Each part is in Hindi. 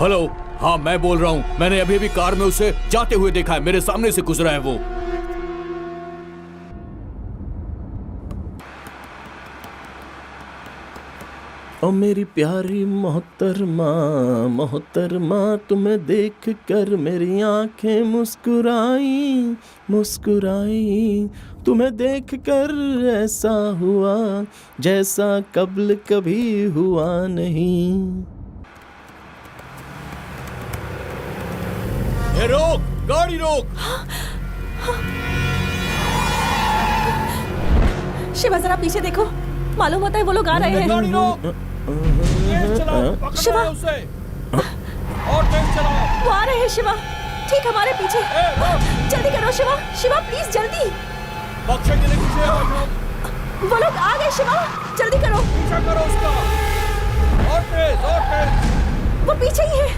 हेलो, हाँ मैं बोल रहा हूँ। मैंने अभी अभी कार में उसे जाते हुए देखा है, मेरे सामने से गुजरा है वो। ओ मेरी प्यारी मोहतरमा मोहतरमा, तुम्हें देख कर मेरी आंखें मुस्कुराई मुस्कुराई। तुम्हें देख कर ऐसा हुआ जैसा कब्ल कभी हुआ नहीं। ए, रोक, गाड़ी रोक। शिवा जरा पीछे देखो, मालूम होता है वो लोग आ रहे हैं। गाड़ी रोक। तेज चलाओ, पकड़ो शिवा। उसे। और तेज चलाओ। वो आ रहे हैं शिवा, ठीक हमारे पीछे। जल्दी करो शिवा, शिवा प्लीज जल्दी। बख्शेंगे नहीं तुझे। वो लोग आ गए शिवा, जल्दी करो। पीछा करो उसका। और तेज, और तेज। वो पीछे ही है।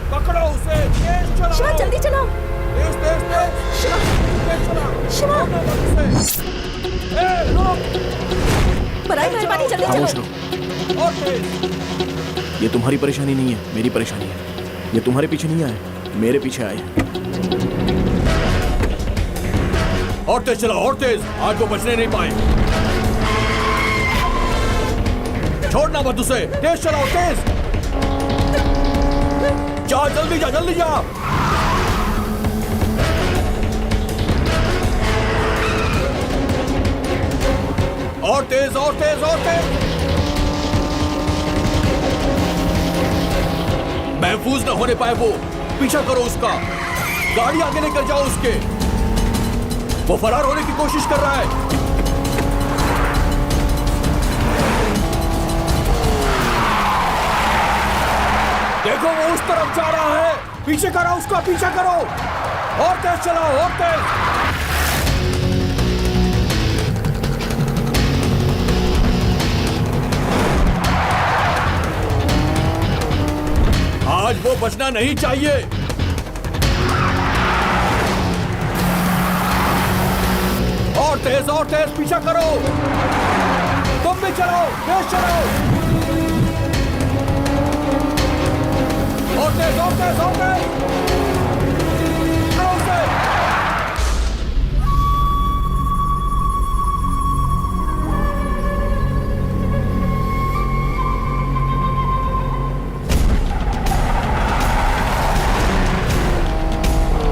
पकड़ो उसे, तेज चलाओ। शिवा जल्दी चलाओ। तेज तेज तेज। शिवा तेज चलाओ। शिवा। छोड़ना मत उसे। ए, रोक। बराए मेहरबानी जल्दी खामोश चलो। रहो। और तेज। ये तुम्हारी परेशानी नहीं है, मेरी परेशानी है। ये तुम्हारे पीछे नहीं आए, मेरे पीछे आए। और तेज चलाओ, और तेज। आज वो बचने नहीं पाए। छोड़ना मत उसे, तेज चलाओ, तेज। जा जल्दी जा, जल्दी जा। और तेज, और तेज, और तेज। महफूज न होने पाए वो। पीछा करो उसका। गाड़ी आगे लेकर जाओ उसके। वो फरार होने की कोशिश कर रहा है। देखो वो उस तरफ जा रहा है। पीछे करो उसका, पीछा करो। और तेज चलाओ, और तेज। आज वो बचना नहीं चाहिए। और तेज पीछा करो। तुम भी चलो, तेज चलो। और तेज, और तेज, और तेज। चलो उसे।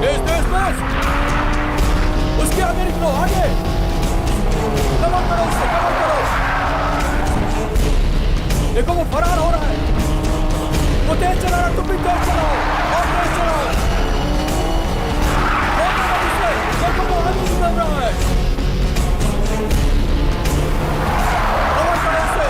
तेज तेज तेज। उसके आगे निकलो, आगे। कवर करो उसे, कवर करो। देखो वो फरार हो रहा है। वो तेज चला रहा है, तुम भी तेज चलाओ। और तेज चलाओ। रोकना मत उसे। देखो वो आगे निकल रहा है। कवर करो उसे।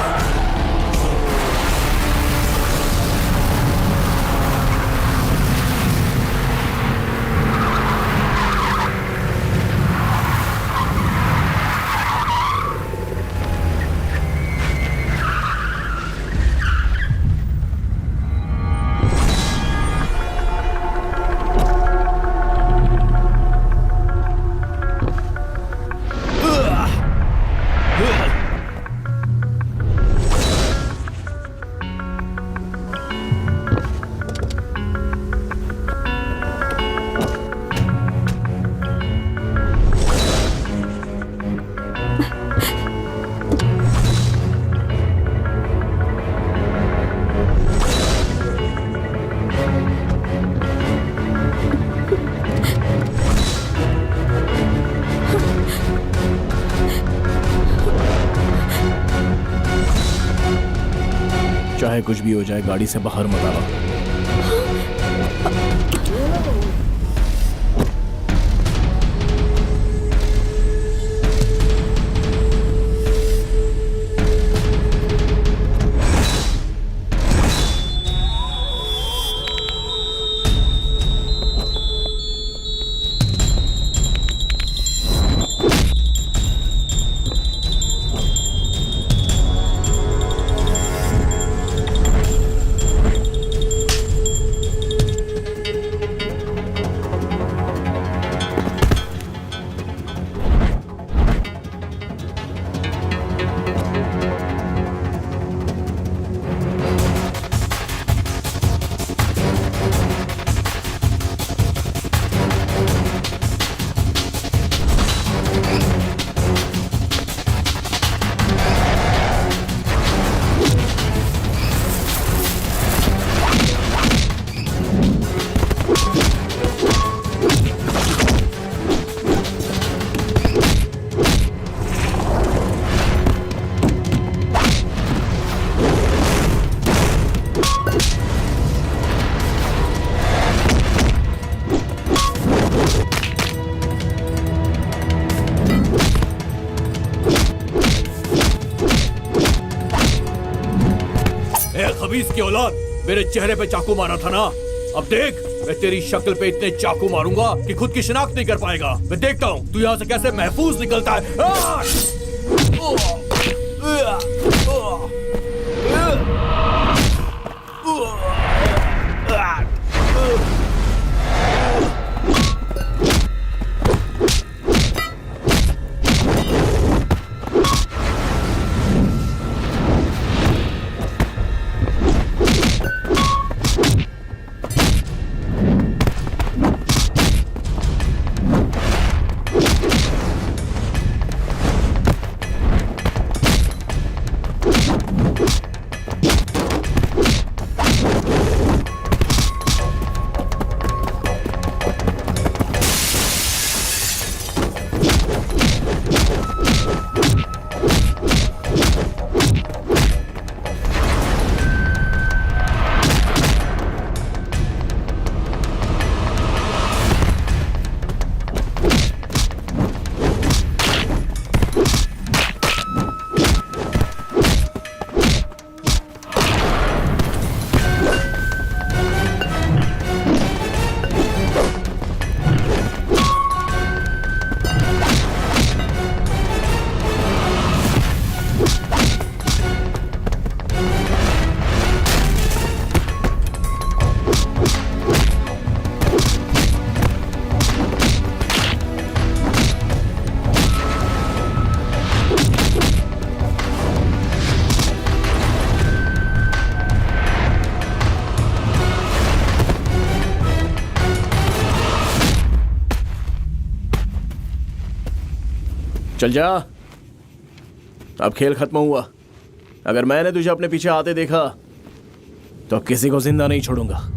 चाहे कुछ भी हो जाए, गाड़ी से बाहर मत आना। ए खबीस की औलाद, मेरे चेहरे पे चाकू मारा था ना। अब देख, मैं तेरी शक्ल पे इतने चाकू मारूंगा कि खुद की शिनाख्त नहीं कर पाएगा। मैं देखता हूँ तू यहाँ से कैसे महफूज निकलता है। चल जा, अब खेल खत्म हुआ। अगर मैंने तुझे अपने पीछे आते देखा तो किसी को जिंदा नहीं छोड़ूंगा।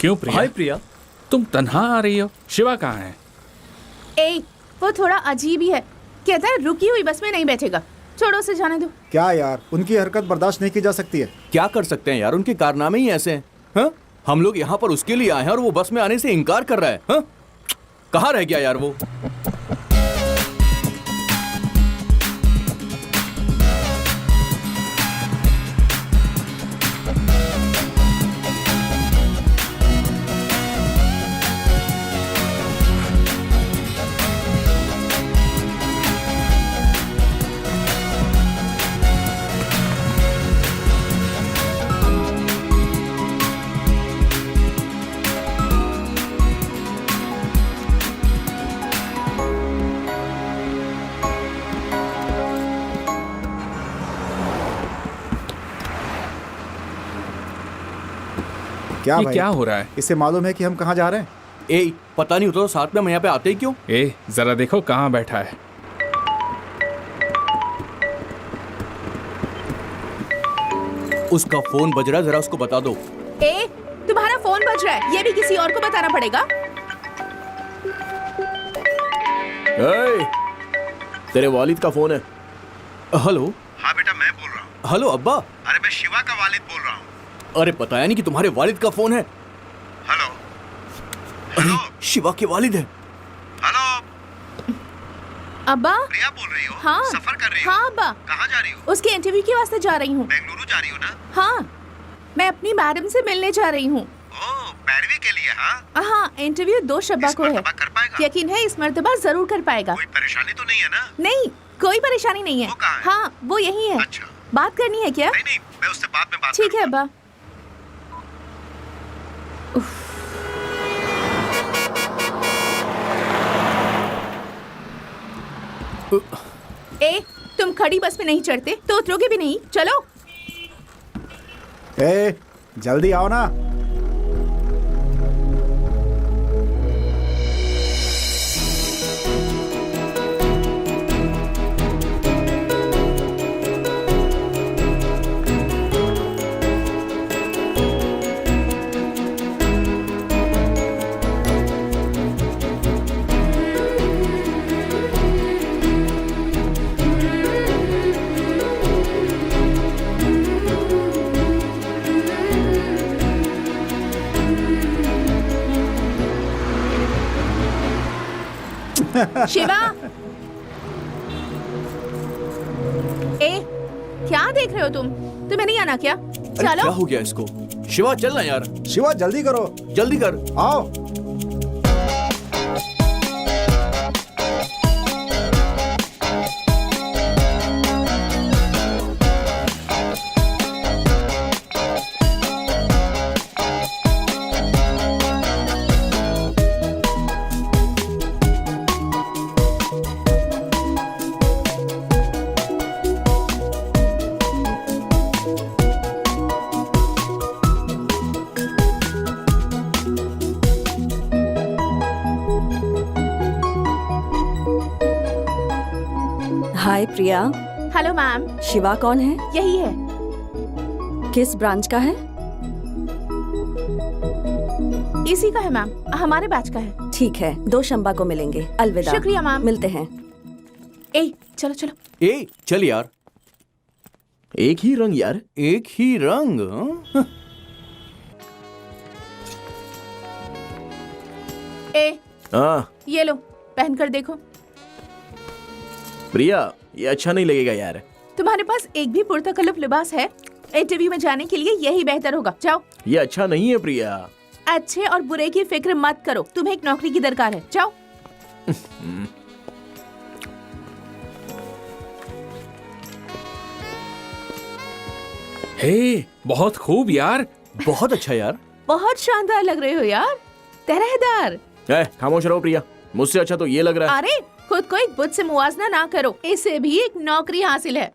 क्यों प्रिया? हाय प्रिया, तुम तन्हा आ रही हो? शिवा कहाँ है? ए, वो थोड़ा अजीब ही है। कहता है रुकी हुई बस में नहीं बैठेगा। छोड़ो उसे जाने दो। क्या यार, उनकी हरकत बर्दाश्त नहीं की जा सकती है। क्या कर सकते हैं यार, उनके कारनामे ही ऐसे हैं। हाँ? हम लोग यहाँ पर उसके लिए आए हैं और वो बस में आने से इनकार कर रहा है। हाँ? कहाँ रह गया यार वो? क्या ये भाई, क्या हो रहा है? इसे मालूम है कि हम कहाँ जा रहे हैं? ए, पता नहीं होता तो साथ में हम यहाँ पे आते ही क्यों? ए, जरा देखो कहाँ बैठा है। उसका फोन बज रहा है, जरा उसको बता दो। ए, तुम्हारा फोन बज रहा है, ये भी किसी और को बताना पड़ेगा। तेरे वालिद का फोन है। हेलो। हाँ बेटा, मैं बोल रहा हूँ। हेलो अब्बा। अरे मैं शिवा का वालिद बोल रहा हूँ। अरे बताया नहीं कि तुम्हारे वालिद का फोन है। हेलो। अरे शिवा के वालिद है। हेलो। अब्बा। प्रिया बोल रही हो? हाँ। सफर कर रही हो? हाँ अब्बा। कहाँ जा रही हो? उसके इंटरव्यू के वास्ते जा रही हूँ। बेंगलुरु जा रही हो ना? हाँ, मैं अपनी मैडम से मिलने जा रही हूँ। ओह, पैरवी के लिए? हाँ। हाँ, इंटरव्यू 2 शब्बा को है। मर्तबा कर पाएगा? यकीन है इस मर्तबा जरूर कर पाएगा। कोई परेशानी तो नहीं है ना? नहीं, कोई परेशानी नहीं है। वो कहाँ है? हाँ, वो यही है। अच्छा। बात करनी है क्या? नहीं नहीं, मैं उससे बाद में बात ठीक है करूंगा। अब्बा। ए, तुम खड़ी बस में नहीं चढ़ते तो उतरोगे भी नहीं। चलो। ए, जल्दी आओ ना। शिवा। ए, क्या देख रहे हो तुम? तुम्हें नहीं आना क्या? अरे क्या चलो। हो गया इसको? शिवा चलना यार, शिवा जल्दी करो, जल्दी कर। आओ। Hi Priya. Hello ma'am. Shiva कौन है? यही है। किस ब्रांच का है? इसी का है मैम, हमारे बैच का है। ठीक है, 2 शंबा को मिलेंगे। अलविदा। शुक्रिया मैम। मिलते हैं। ए, चलो चलो। ए चल यार, एक ही रंग यार। एक ही रंग। हाँ? ए, हाँ ये लो, पहन कर देखो। प्रिया, ये अच्छा नहीं लगेगा यार। तुम्हारे पास एक भी पुरतकल्लुफ लिबास है? इंटरव्यू में जाने के लिए यही बेहतर होगा। जाओ। ये अच्छा नहीं है प्रिया। अच्छे और बुरे की फिक्र मत करो, तुम्हें एक नौकरी की दरकार है। जाओ। हे, बहुत खूब यार। बहुत अच्छा यार। बहुत शानदार लग रहे हो यार, तरहदार। खामोश रहो प्रिया, मुझसे अच्छा तो ये लग रहा है। अरे, खुद को एक बुत से मुवाजना ना करो, इसे भी एक नौकरी हासिल है।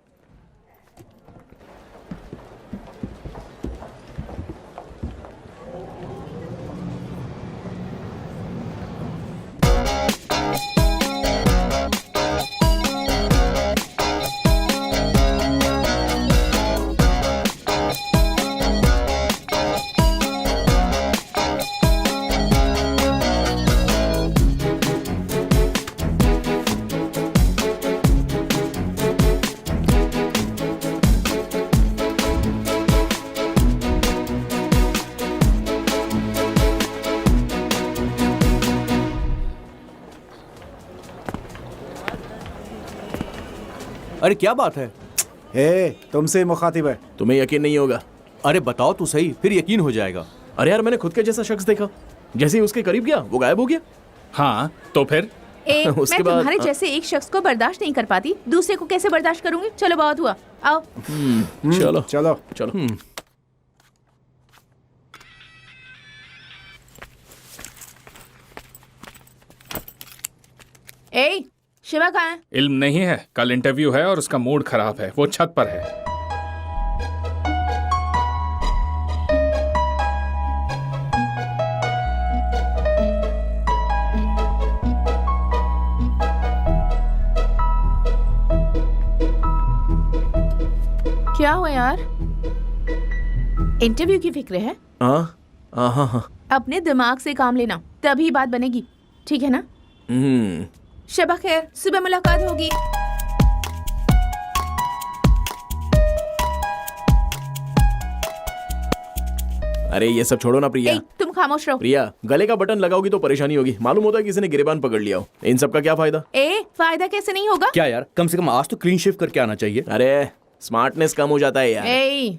अरे क्या बात है? ए, तुमसे मुखातिब है। तुम्हें यकीन नहीं होगा। अरे बताओ तो सही, फिर यकीन हो जाएगा। अरे यार, मैंने खुद के जैसा शख्स देखा। जैसे ही उसके करीब गया वो गायब हो गया। हाँ, तो फिर? ए, उसके मैं बाद- तुम्हारे जैसे एक शख्स को बर्दाश्त नहीं कर पाती, दूसरे को कैसे बर्दाश्त करूंगी? चलो, बहुत हुआ, आओ। चलो चलो। चलो। ए, शिवा कहाँ है? इल्म नहीं है, कल इंटरव्यू है और उसका मूड खराब है, वो छत पर है। क्या हुआ यार? इंटरव्यू की फिक्र है? हाँ हाँ हाँ। अपने दिमाग से काम लेना, तभी बात बनेगी, ठीक है ना? शबा खैर, सुबह मुलाकात होगी। अरे ये सब छोड़ो ना प्रिया। ए, तुम खामोश रहो। प्रिया, गले का बटन लगाओगी तो परेशानी होगी। मालूम होता है किसी ने गिरेबान पकड़ लिया हो। इन सब का क्या फायदा? फायदा कैसे नहीं होगा? क्या यार, कम से कम आज तो क्लीन शेव करके आना चाहिए। अरे स्मार्टनेस कम हो जाता है यार।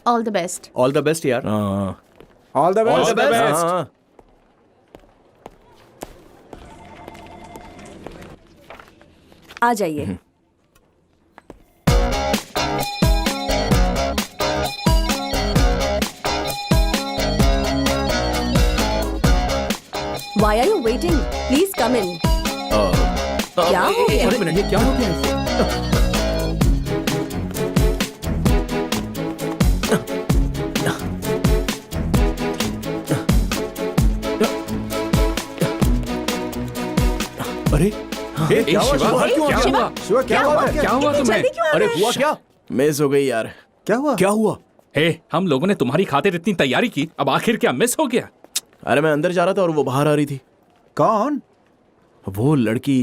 All the best. All the best यार। हाँ, all the All best. the best. हाँ। आ जाइए। Why are you waiting? Please come in. क्या हो गया? अरे मिनट, ये क्या हो गया इसे? अरे ए, क्या हुआ? शिवा, बाहर क्यों आ क्या गया? हुआ? शिवा क्या हुआ? क्या हुआ इतनी तुम्हें? जल्दी क्यों आ अरे गए? हुआ क्या? मिस हो गई यार। क्या हुआ? क्या हुआ? हे, हम लोगों ने तुम्हारी खातिर इतनी तैयारी की, अब आखिर क्या मिस हो गया? अरे मैं अंदर जा रहा था और वो बाहर आ रही थी। कौन? वो लड़की।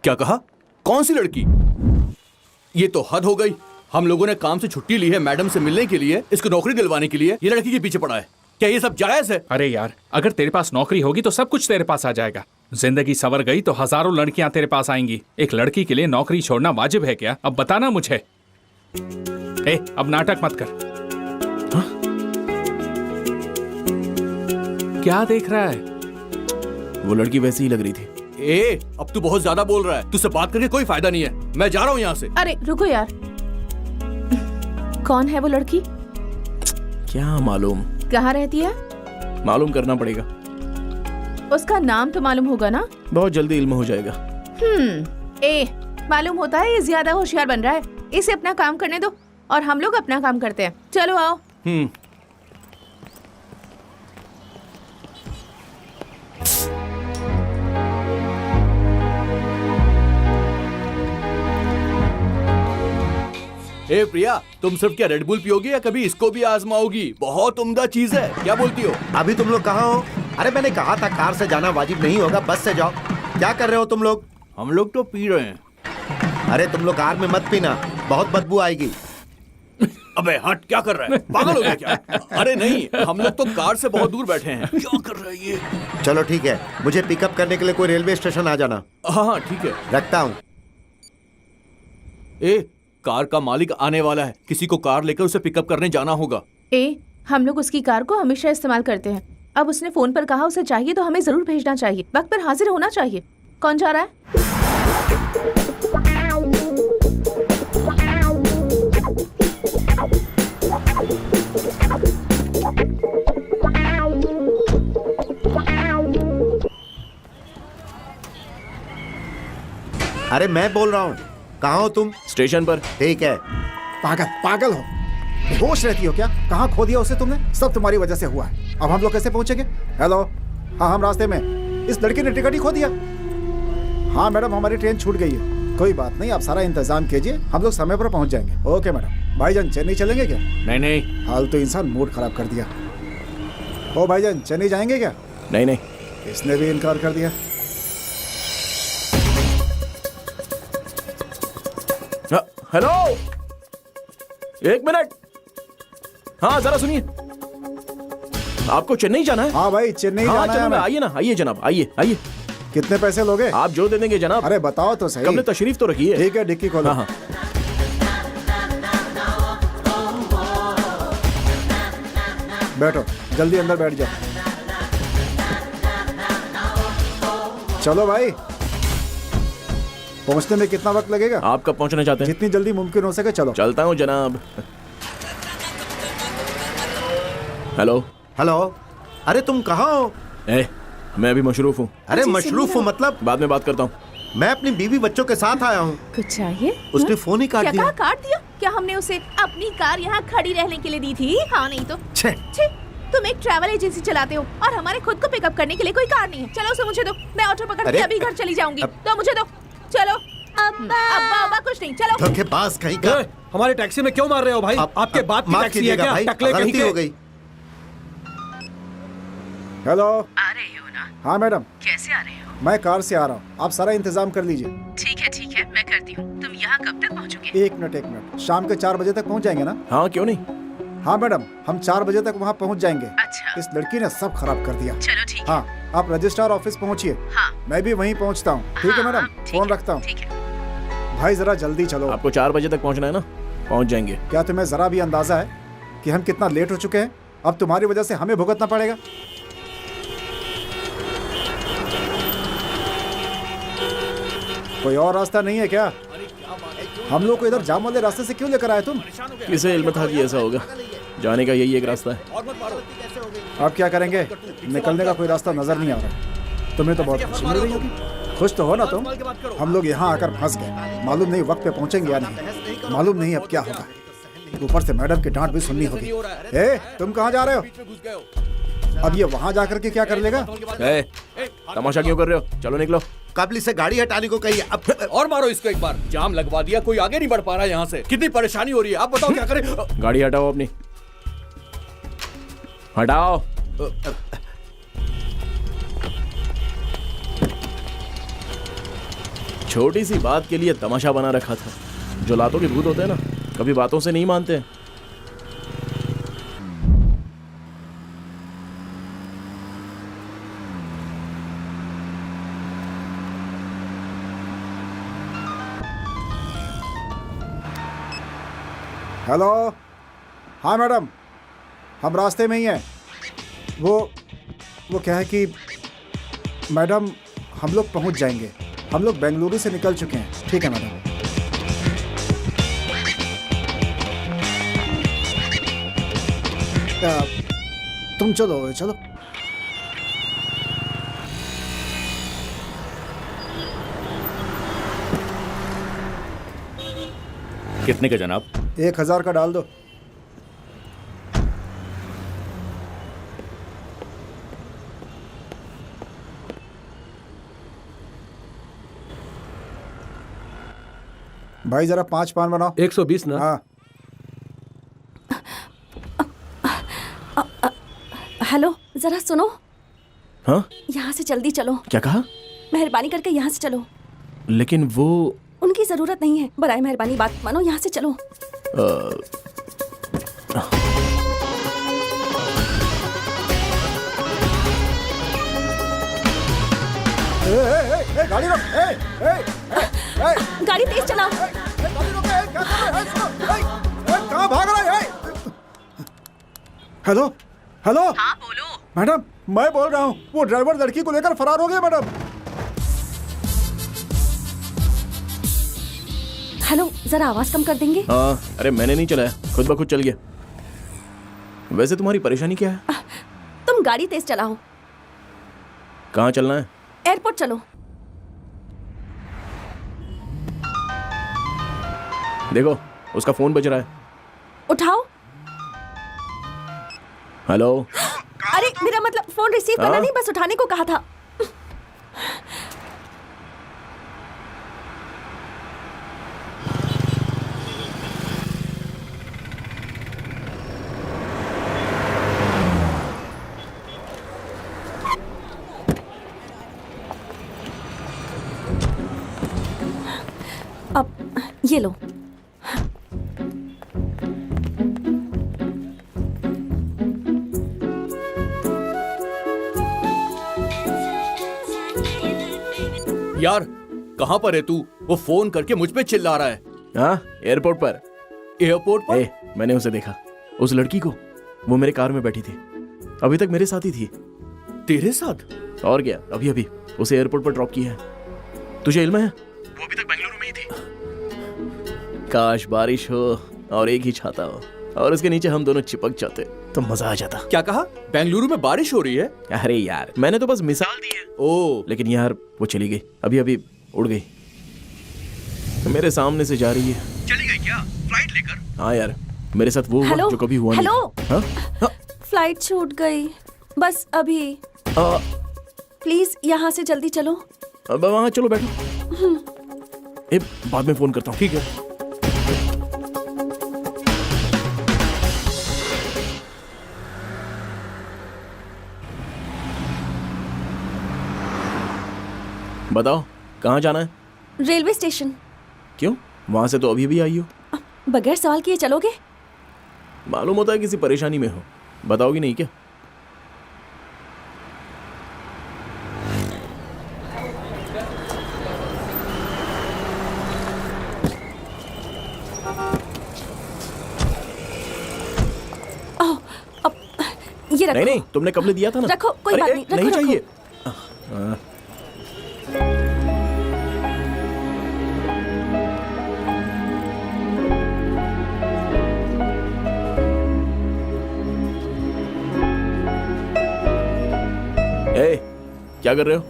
क्या कहा? कौन सी लड़की? ये तो हद हो गई। हम लोगों ने काम से छुट्टी ली है मैडम से मिलने के लिए, इसको नौकरी दिलवाने के लिए। ये लड़की के पीछे पड़ा है। क्या ये सब जायज है? अरे यार, अगर तेरे पास नौकरी होगी तो सब कुछ तेरे पास आ जाएगा। जिंदगी संवर गई तो हजारों लड़कियां तेरे पास आएंगी। एक लड़की के लिए नौकरी छोड़ना वाजिब है क्या? अब बताना मुझे। ए, अब नाटक मत कर। हाँ? क्या देख रहा है? वो लड़की वैसी ही लग रही थी। ए, अब तू बहुत ज्यादा बोल रहा है। तुझसे बात करके कोई फायदा नहीं है। मैं जा रहा हूँ यहाँ से। अरे रुको यार, कौन है वो लड़की? क्या मालूम? कहाँ रहती है? मालूम करना पड़ेगा। उसका नाम तो मालूम होगा ना? बहुत जल्दी इल्म हो जाएगा। मालूम होता है ये ज्यादा होशियार बन रहा है। इसे अपना काम करने दो और हम लोग अपना काम करते हैं। चलो आओ। ए प्रिया, तुम सिर्फ क्या रेड बुल पियोगी या कभी इसको भी आजमाओगी? बहुत उम्दा चीज है। क्या बोलती हो? अभी तुम लोग कहाँ हो? अरे मैंने कहा था कार से जाना वाजिब नहीं होगा, बस से जाओ। क्या कर रहे हो तुम लोग? हम लोग तो पी रहे हैं। अरे तुम लोग कार में मत पीना, बहुत बदबू आएगी। अबे हट, क्या कर रहा है? पागल हो गया क्या? अरे नहीं, हम लोग तो कार से बहुत दूर बैठे हैं। क्या कर रहा है ये? चलो ठीक है, मुझे पिकअप करने के लिए कोई रेलवे स्टेशन आ जाना। हाँ हाँ ठीक है। रखता हूँ। ए, कार का मालिक आने वाला है। किसी को कार लेकर उसे पिकअप करने जाना होगा। हम लोग उसकी कार को हमेशा इस्तेमाल करते हैं। अब उसने फोन पर कहा उसे चाहिए तो हमें जरूर भेजना चाहिए। वक्त पर हाजिर होना चाहिए। कौन जा रहा है? अरे मैं बोल रहा हूँ, कहाँ हो तुम? स्टेशन पर। ठीक है। पागल पागल हो, होश रहती हो क्या? कहाँ खो दिया उसे तुमने? सब तुम्हारी वजह से हुआ है। अब हम लोग कैसे पहुंचेंगे? हेलो, हाँ हम रास्ते में। इस लड़की ने टिकट ही खो दिया। हाँ मैडम, हमारी ट्रेन छूट गई है। कोई बात नहीं, आप सारा इंतजाम कीजिए, हम लोग समय पर पहुंच जाएंगे। Okay madam. भाईजान चेन्नई चलेंगे क्या? नहीं नहीं, हाल तो इंसान मूड खराब कर दिया। ओ भाईजान चेन्नई जाएंगे क्या? नहीं नहीं। इसने भी इनकार कर दिया। हेलो, एक मिनट। हाँ जरा सुनिए, आपको चेन्नई जाना है? हाँ भाई चेन्नई हाँ जाना है चलो, हमें। आइए ना, आइए जनाब, आइए आइए। कितने पैसे लोगे? आप जो दे देंगे जनाब। अरे बताओ तो सही। कब तशरीफ तो रखिए। ठीक है, डिक्की खोलो। हाँ हाँ। बैठो, जल्दी अंदर बैठ जाओ। चलो भाई, पहुंचने में कितना वक्त लगेगा? आप कब पहुंचना चाहते हैं? जितनी जल्दी मुमकिन हो सके चलो। चलता हूँ जनाब। हेलो। हेलो, अरे तुम कहाँ हो? मैं अभी मशरूफ हूँ। अरे जी, मशरूफ हो सुनिए। मतलब? बाद में बात करता हूँ। मैं अपनी बीवी बच्चों के साथ आया हूँ। कुछ चाहिए? उसने फोन ही काट क्या दिया। कहा काट दिया? क्या हमने उसे अपनी कार यहाँ खड़ी रहने के लिए दी थी? हाँ नहीं तो छे, छी, तुम एक ट्रैवल एजेंसी चलाते हो और हमारे खुद को पिकअप करने के लिए कोई कार नहीं है। चलो उसे मुझे दो, मैं ऑटो पकड़ के अरे, अभी घर चली जाऊंगी। अब- तो मुझे दो। चलो। अब्बा अब्बा कुछ नहीं, चलो। धोखेबाज कहीं का। हमारे टैक्सी में क्यों मार रहे हो भाई? आपके बाप की माफ टैक्सी है कीजिएगा क्या? भाई, टकले कहीं गलती के। हो गई। हेलो। आ रहे हो ना? हाँ मैडम, कैसे आ रहे हो? मैं कार से आ रहा हूँ, आप सारा इंतजाम कर लीजिए। ठीक है, मैं करती हूँ। तुम यहाँ कब तक पहुँचोगे? एक मिनट। शाम के 4 बजे तक पहुँच जाएंगे ना? हाँ क्यों नहीं। हाँ मैडम, हम 4 बजे तक वहाँ पहुँच जाएंगे। अच्छा। इस लड़की ने सब खराब कर दिया। चलो ठीक है। हाँ, आप रजिस्ट्रार ऑफिस पहुँचिए। हाँ। मैं भी वहीं पहुँचता हूँ। ठीक है हाँ, मैडम, हाँ, ठीक फोन है, रखता हूँ। ठीक है। भाई जरा जल्दी चलो। आपको 4 बजे तक पहुंचना है ना? पहुंच जाएंगे। क्या तुम्हें जरा भी अंदाजा है कि हम कितना लेट हो चुके हैं? अब तुम्हारी वजह से हमें भुगतना पड़ेगा। कोई और रास्ता नहीं है क्या? हम लोग को इधर जाम वाले रास्ते से क्यों लेकर आए तुम? किसे इल्म था कि ऐसा होगा? जाने का यही एक रास्ता है। अब क्या करेंगे? निकलने का कोई रास्ता नजर नहीं आ रहा। तुम्हें तो बहुत खुशी मिल रही होगी। खुश तो हो ना तुम? हम लोग यहाँ आकर फंस गए। मालूम नहीं वक्त पे पहुँचेंगे या नहीं। मालूम नहीं अब क्या होगा। ऊपर से मैडम की डांट भी सुननी होगी। ए, तुम कहाँ जा रहे हो? अब ये वहाँ जाकर के क्या कर लेगा? ए, तमाशा क्यों कर रहे हो? चलो निकलो। काबली से गाड़ी हटाने को कही। अब और मारो इसको एक बार। जाम लगवा दिया, कोई आगे नहीं बढ़ पा रहा है यहाँ से। कितनी परेशानी हो रही है, आप बताओ क्या करें? गाड़ी हटाओ अपनी, हटाओ। छोटी सी बात के लिए तमाशा बना रखा था। जो लातों के भूत होते हैं ना, कभी बातों से नहीं मानते। हेलो। हाँ मैडम, हम रास्ते में ही हैं। वो क्या है कि मैडम, हम लोग पहुंच जाएंगे। हम लोग बेंगलुरु से निकल चुके हैं। ठीक है मैडम। तुम चलो चलो। कितने का जनाब? 1000 का डाल दो। भाई जरा 5 पान बनाओ। 120 ना? हाँ। हेलो, जरा सुनो। हाँ, यहाँ से जल्दी चलो। क्या कहा? मेहरबानी करके यहाँ से चलो। लेकिन वो उनकी जरूरत नहीं है। बराए मेहरबानी बात मानो, यहाँ से चलो। गाड़ी रोक। गाड़ी तेज चलाओ। गाड़ी रोक। क्या कर रहे हो? कहाँ भाग रहा है? Hello hello. हाँ बोलो। मैडम, मैं बोल रहा हूँ, वो ड्राइवर लड़की को लेकर फरार हो गया मैडम। हेलो, जरा आवाज कम कर देंगे? हाँ, अरे मैंने नहीं चलाया, खुद ब खुद चल गया। वैसे तुम्हारी परेशानी क्या है? तुम गाड़ी तेज चलाओ। कहाँ चलना है? एयरपोर्ट चलो। देखो, उसका फोन बज रहा है। उठाओ। हेलो। अरे मेरा मतलब फोन रिसीव करना हाँ? नहीं, बस उठाने को कहा था। अब ये लो। यार कहाँ पर है तू? वो फोन करके मुझ पे चिल्ला रहा है। हाँ, एयरपोर्ट पर। एयरपोर्ट पर? मैंने उसे देखा, उस लड़की को। वो मेरे कार में बैठी थी, अभी तक मेरे साथ ही थी। तेरे साथ? और क्या, अभी अभी उसे एयरपोर्ट पर ड्रॉप किया है। तुझे इल्म है वो अभी तक बेंगलुरु में ही थी। काश बारिश हो और एक ही छाता हो और उसके नीचे हम दोनों चिपक जाते तो मजा आ जाता। क्या कहा? बेंगलुरु में बारिश हो रही है? अरे यार, मैंने तो बस मिसाल दी है। ओ, लेकिन यार वो चली गई, अभी अभी उड़ गई, मेरे सामने से जा रही है। चली गई क्या? फ्लाइट लेकर? हाँ यार, मेरे साथ वो हुआ हेलो? जो कभी हुआ हेलो? नहीं। हाँ? हाँ? फ्लाइट छूट गई। बस अभी। प्लीज यहाँ से जल्दी चलो। अब वहाँ चलो, बैठो। बाद में फोन करता हूँ। ठीक है। बताओ कहाँ जाना है? Railway station. क्यों? वहां से तो अभी भी आई हो। बगैर सवाल किए चलोगे? मालूम होता है किसी परेशानी में हो, बताओगी नहीं क्या? ये रखो। नहीं नहीं, तुमने कब ले दिया था ना। रखो, कोई अरे, बात नहीं, रखो, नहीं रखो। चाहिए। ए, क्या कर रहे हो?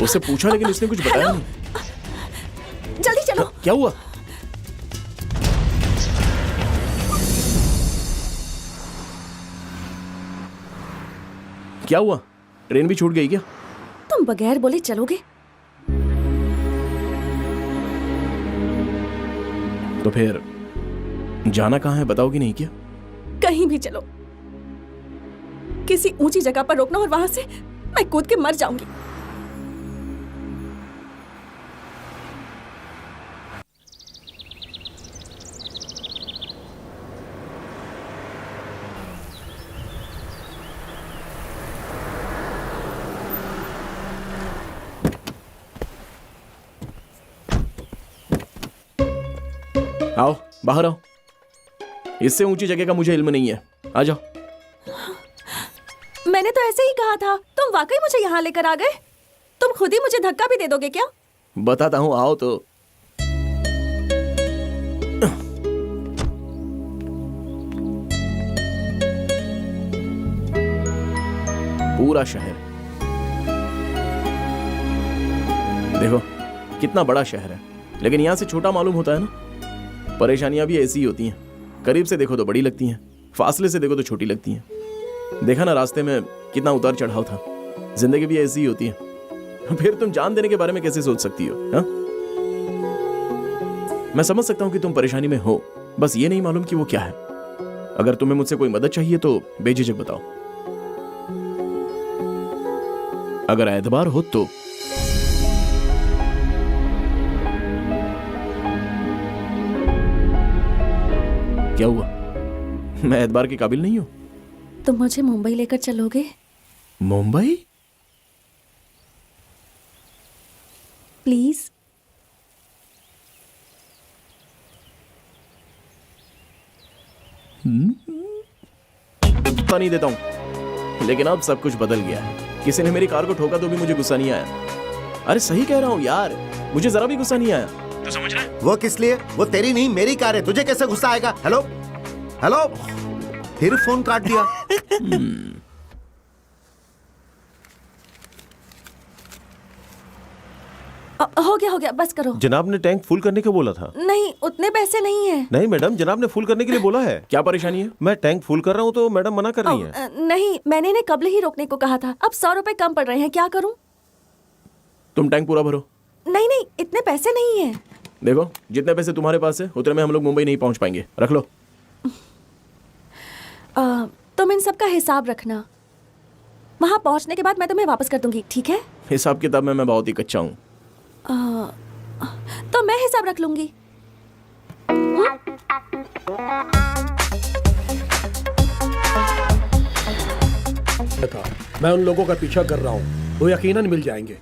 उससे पूछा लेकिन उसने कुछ बताया नहीं। जल्दी चलो। क्या हुआ? क्या हुआ? ट्रेन भी छूट गई क्या? तुम बगैर बोले चलोगे? तो फिर जाना कहाँ है, बताओगी नहीं क्या? कहीं भी चलो, किसी ऊंची जगह पर रोकना और वहां से मैं कूद के मर जाऊंगी। आओ, बाहर आओ। इससे ऊंची जगह का मुझे इल्म नहीं है, आ जाओ। मैंने तो ऐसे ही कहा था। तुम वाकई मुझे यहाँ लेकर आ गए? तुम खुद ही मुझे धक्का भी दे दोगे क्या? बताता हूँ, आओ तो। पूरा शहर देखो, कितना बड़ा शहर है, लेकिन यहां से छोटा मालूम होता है ना। परेशानियां भी ऐसी ही होती हैं, करीब से देखो तो बड़ी लगती हैं, फासले से देखो तो छोटी लगती हैं। देखा ना रास्ते में कितना उतार चढ़ाव था। जिंदगी भी ऐसी ही होती है। फिर तुम जान देने के बारे में कैसे सोच सकती हो? हा? मैं समझ सकता हूं कि तुम परेशानी में हो, बस ये नहीं मालूम कि वो क्या है। अगर तुम्हें मुझसे कोई मदद चाहिए तो बेझिझक बताओ। अगर एतबार हो तो। क्या हुआ? मैं एतबार के काबिल नहीं हूं? तुम मुझे मुंबई लेकर चलोगे? मुंबई? प्लीज। नहीं देता हूं, लेकिन अब सब कुछ बदल गया है। किसी ने मेरी कार को ठोका तो भी मुझे गुस्सा नहीं आया। अरे सही कह रहा हूं यार, मुझे जरा भी गुस्सा नहीं आया। तो समझ रहे? वो किस लिए? वो तेरी नहीं मेरी कार है, तुझे कैसे गुस्सा आएगा? हेलो हेलो, फिर फोन काट दिया। हो गया, बस करो। जनाब ने टैंक फुल करने को बोला था। नहीं, उतने पैसे नहीं है। नहीं मैडम, जनाब ने फुल करने के लिए बोला है। क्या परेशानी है? मैं टैंक फुल कर रहा हूँ तो मैडम मना कर रही है। नहीं, मैंने इन्हें कब्ल ही रोकने को कहा था। अब 100 रुपए कम पड़ रहे हैं, क्या करूं? तुम टैंक पूरा भरो। नहीं, इतने पैसे नहीं है। देखो, जितने पैसे तुम्हारे पास है उतने में हम लोग मुंबई नहीं पहुंच पाएंगे। रख लो। तुम इन सब का हिसाब रखना। वहां पहुंचने के बाद मैं तुम्हें वापस कर दूंगी, ठीक है? हिसाब किताब में मैं बहुत ही कच्चा हूँ। तो मैं हिसाब रख लूंगी। मैं उन लोगों का पीछा कर रहा हूँ, वो यकीनन मिल जाएंगे।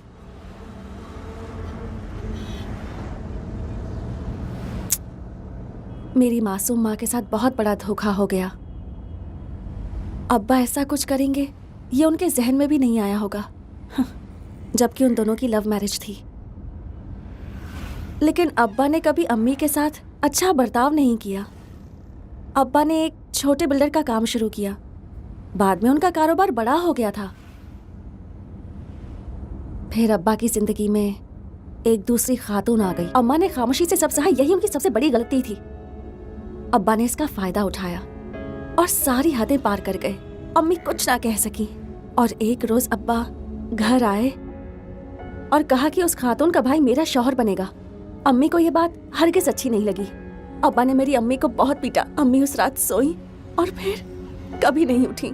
मेरी मासूम माँ के साथ बहुत बड़ा धोखा हो गया। अब्बा ऐसा कुछ करेंगे ये उनके जहन में भी नहीं आया होगा, जबकि उन दोनों की लव मैरिज थी। लेकिन अब्बा ने कभी अम्मी के साथ अच्छा बर्ताव नहीं किया। अब्बा ने एक छोटे बिल्डर का काम शुरू किया, बाद में उनका कारोबार बड़ा हो गया था। फिर अब्बा की जिंदगी में एक दूसरी खातून आ गई। अम्मा ने खामोशी से सब सहा, यही उनकी सबसे बड़ी गलती थी। अब्बा ने इसका फायदा उठाया और सारी हदें पार कर गए। अम्मी कुछ ना कह सकी और एक रोज अब्बा घर आए और कहा कि उस खातून का भाई मेरा शौहर बनेगा। अम्मी को यह बात हरगिज़ अच्छी नहीं लगी। अब्बा ने मेरी अम्मी को बहुत पीटा। अम्मी उस रात सोई और फिर कभी नहीं उठी।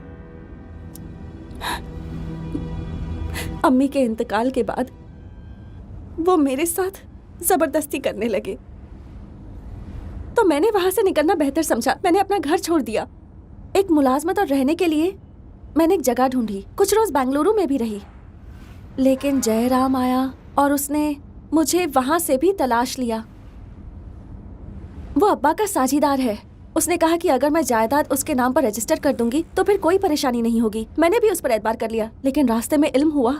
अम्मी के इंतकाल के बाद वो मेरे साथ जबरदस्ती करने लगे, तो मैंने वहां से निकलना बेहतर समझा। मैंने अपना घर छोड़ दिया। एक मुलाजमत और रहने के लिए मैंने एक जगह ढूंढी। कुछ रोज बेंगलुरु में भी रही, लेकिन जयराम आया और उसने मुझे वहां से भी तलाश लिया। वो अब्बा का साझीदार है। उसने कहा कि अगर मैं जायदाद उसके नाम पर रजिस्टर कर दूंगी तो फिर कोई परेशानी नहीं होगी। मैंने भी उस पर एतबार कर लिया, लेकिन रास्ते में इल्म हुआ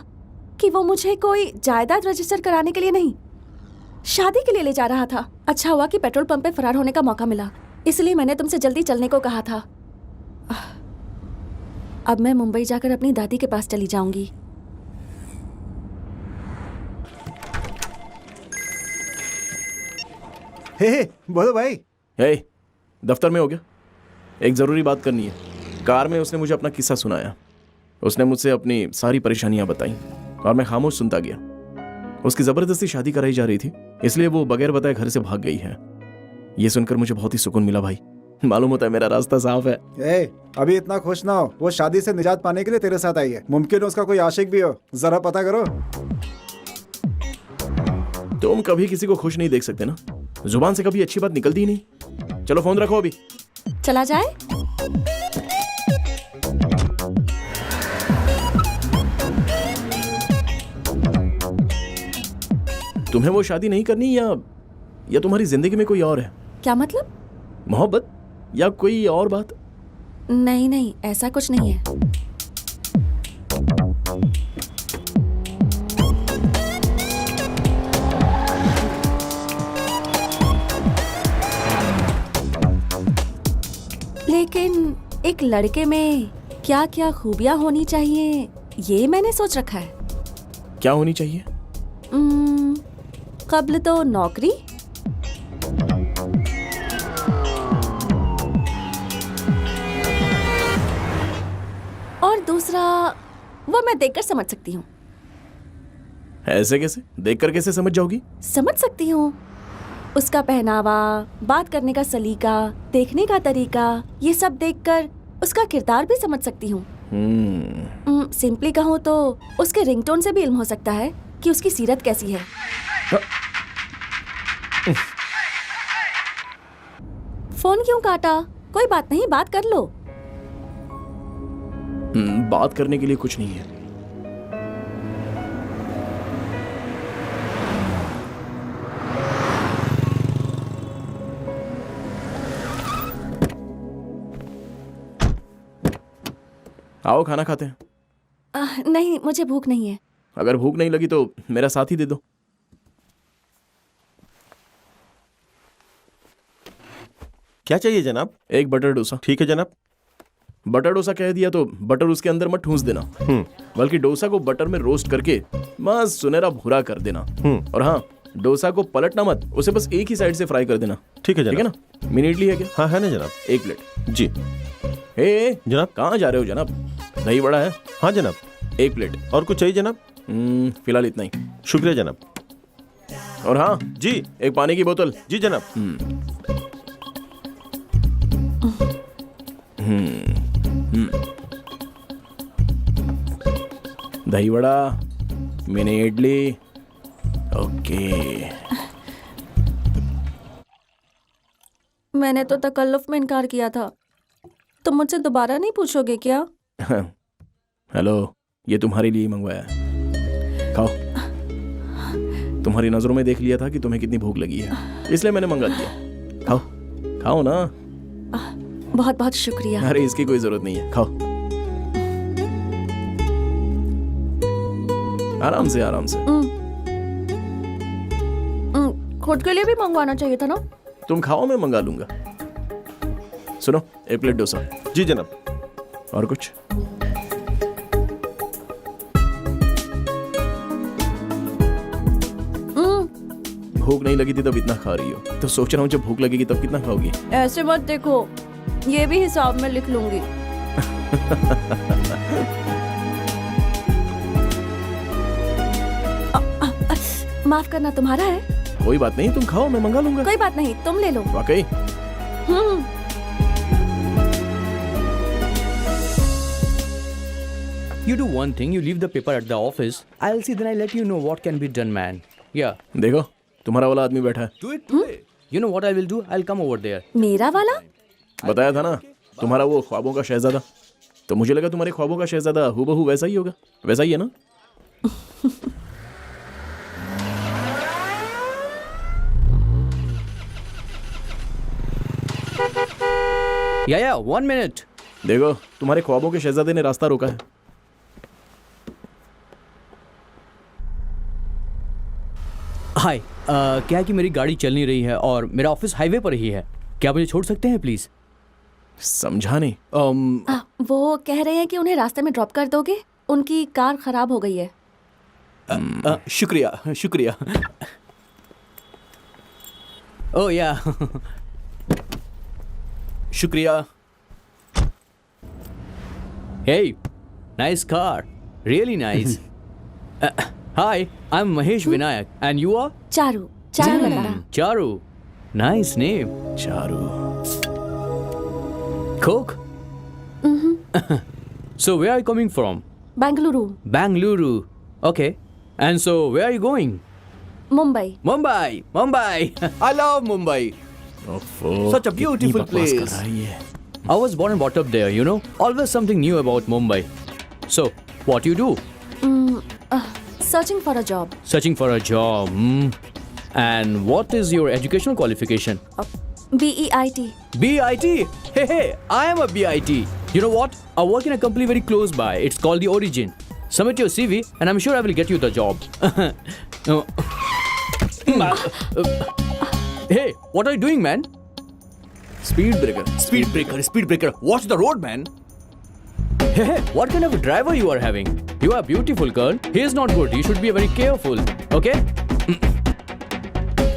कि वो मुझे कोई जायदाद रजिस्टर कराने के लिए नहीं, शादी के लिए ले जा रहा था। अच्छा हुआ कि पेट्रोल पंप पे फरार होने का मौका मिला, इसलिए मैंने तुमसे जल्दी चलने को कहा था। अब मैं मुंबई जाकर अपनी दादी के पास चली जाऊंगी। हे बोलो भाई। हे, दफ्तर में हो गया? एक ज़रूरी बात करनी है। कार में उसने मुझे अपना किस्सा सुनाया। उसने मुझसे अपनी सारी परेशानियां बताई और मैं खामोश सुनता गया। उसकी ज़बरदस्ती शादी कराई जा रही थी, इसलिए वो बगैर बताए घर से भाग गई है। ये सुनकर मुझे बहुत ही सुकून मिला भाई। मालूम होता है मेरा रास्ता साफ है। अभी इतना खुश ना हो। वो शादी से निजात पाने के लिए तेरे साथ आई है। मुमकिन है उसका कोई आशिक भी हो। जरा पता करो। तुम कभी किसी को खुश नहीं देख सकते ना। जुबान से कभी अच्छी बात निकलती ही नहीं। चलो फोन रखो अभी। चला जाए? तुम्हें वो शादी नहीं करनी या तुम्हारी जिंदगी में कोई और है? क्या मतलब? मोहब्बत या कोई और बात? नहीं नहीं, ऐसा कुछ नहीं है। लेकिन एक लड़के में क्या क्या खूबियां होनी चाहिए, ये मैंने सोच रखा है। क्या होनी चाहिए? कब्ल तो नौकरी, और दूसरा वो मैं देखकर समझ सकती हूँ। ऐसे कैसे? देखकर कैसे समझ जाओगी? समझ सकती हूँ। उसका पहनावा, बात करने का सलीका, देखने का तरीका, ये सब देखकर उसका किरदार भी समझ सकती हूँ। सिंपली कहूँ तो उसके रिंगटोन से भी इल्म हो सकता है कि उसकी सीरत कैसी है। फोन क्यों काटा? कोई बात नहीं, बात कर लो। बात करने के लिए कुछ नहीं है। आओ खाना खाते हैं। नहीं, मुझे भूख नहीं है। अगर भूख नहीं लगी तो मेरा साथ ही दे दो। क्या चाहिए जनाब? एक बटर डोसा। ठीक है जनाब। बटर डोसा कह दिया तो बटर उसके अंदर मत ठूंस देना, बल्कि डोसा को बटर में रोस्ट करके बस सुनहरा भूरा कर देना। और हाँ, डोसा को पलटना मत, उसे बस एक ही साइड से फ्राई कर देना। ठीक है जनाब। ठीक है ना? मिनी इडली है क्या? हाँ है ना जनाब। एक प्लेट। जी हे जनाब। कहाँ जा रहे हो जनाब? दही बड़ा है? हाँ जनाब। एक प्लेट। और कुछ चाहिए जनाब? फिलहाल इतना ही। शुक्रिया जनाब। और हाँ जी, एक पानी की बोतल। जी जनाब। दही बड़ा, मिनी इडली। ओके। मैंने तो तकल्लुफ में इनकार किया था। तुम मुझसे दोबारा नहीं पूछोगे क्या? हेलो, ये तुम्हारे लिए मंगवाया है। खाओ। तुम्हारी नजरों में देख लिया था कि तुम्हें कितनी भूख लगी है, इसलिए मैंने मंगा दिया। खाओ, खाओ ना। बहुत बहुत शुक्रिया। अरे इसकी कोई जरूरत नहीं है, खाओ। आराम से आराम से। खुद के लिए भी मंगवाना चाहिए था ना। तुम खाओ, मैं मंगा लूंगा। सुनो, एक प्लेट डोसा। जी जनाब। और कुछ? भूख नहीं लगी थी तब इतना खा रही हो, तो सोच रहा हूँ जब भूख लगेगी तब कितना खाओगी। ऐसे मत देखो, ये भी हिसाब में लिख लूंगी। माफ करना, तुम्हारा है? कोई बात नहीं, तुम खाओ, मैं मंगा लूंगा। कोई बात नहीं, तुम ले लो। वाकई? You do one thing, you leave the paper at the office. I'll see, then I'll let you know what can be done, man. Yeah. देखो, तुम्हारा वाला आदमी बैठा है। Do it today. You know what I will do? I'll come over there. मेरा वाला? बताया था ना, तुम्हारा वो ख्वाबों का शहजादा। तो मुझे लगा तुम्हारे ख्वाबों का शहजादा हूबहू वैसा ही होगा। वैसा ही है ना? Yeah, 1 minute. देखो, तुम्हारे ख्वाबों के शहजादे ने रास्ता रोका है। हाय, क्या है कि मेरी गाड़ी चल नहीं रही है और मेरा ऑफिस हाईवे पर ही है। क्या मुझे छोड़ सकते हैं प्लीज? समझा नहीं। वो कह रहे हैं कि उन्हें रास्ते में ड्रॉप कर दोगे, उनकी कार खराब हो गई है। शुक्रिया शुक्रिया। ओह या शुक्रिया। Hey, nice car. Really nice. Hi, I'm Mahesh Vinayak. And you are? Charu, Charu Lata. Charu. Nice name. Charu. Coke? So where are you coming from? Bengaluru, Bangalore. Okay. And so where are you going? Mumbai. Mumbai. Mumbai. I love Mumbai. Such a beautiful place. I was born and brought up there, you know. Always something new about Mumbai. So, what you do? Searching for a job. Searching for a job. And what is your educational qualification? BEIT. BIT? Hey, I am a BIT. You know what? I work in a company very close by. It's called The Origin. Submit your CV and I'm sure I will get you the job. Hey, what are you doing, man? Speed breaker. Speed breaker, speed breaker. Watch the road, man. Hey, what kind of a driver you are having? You are beautiful, girl. He is not good. You should be very careful. Okay?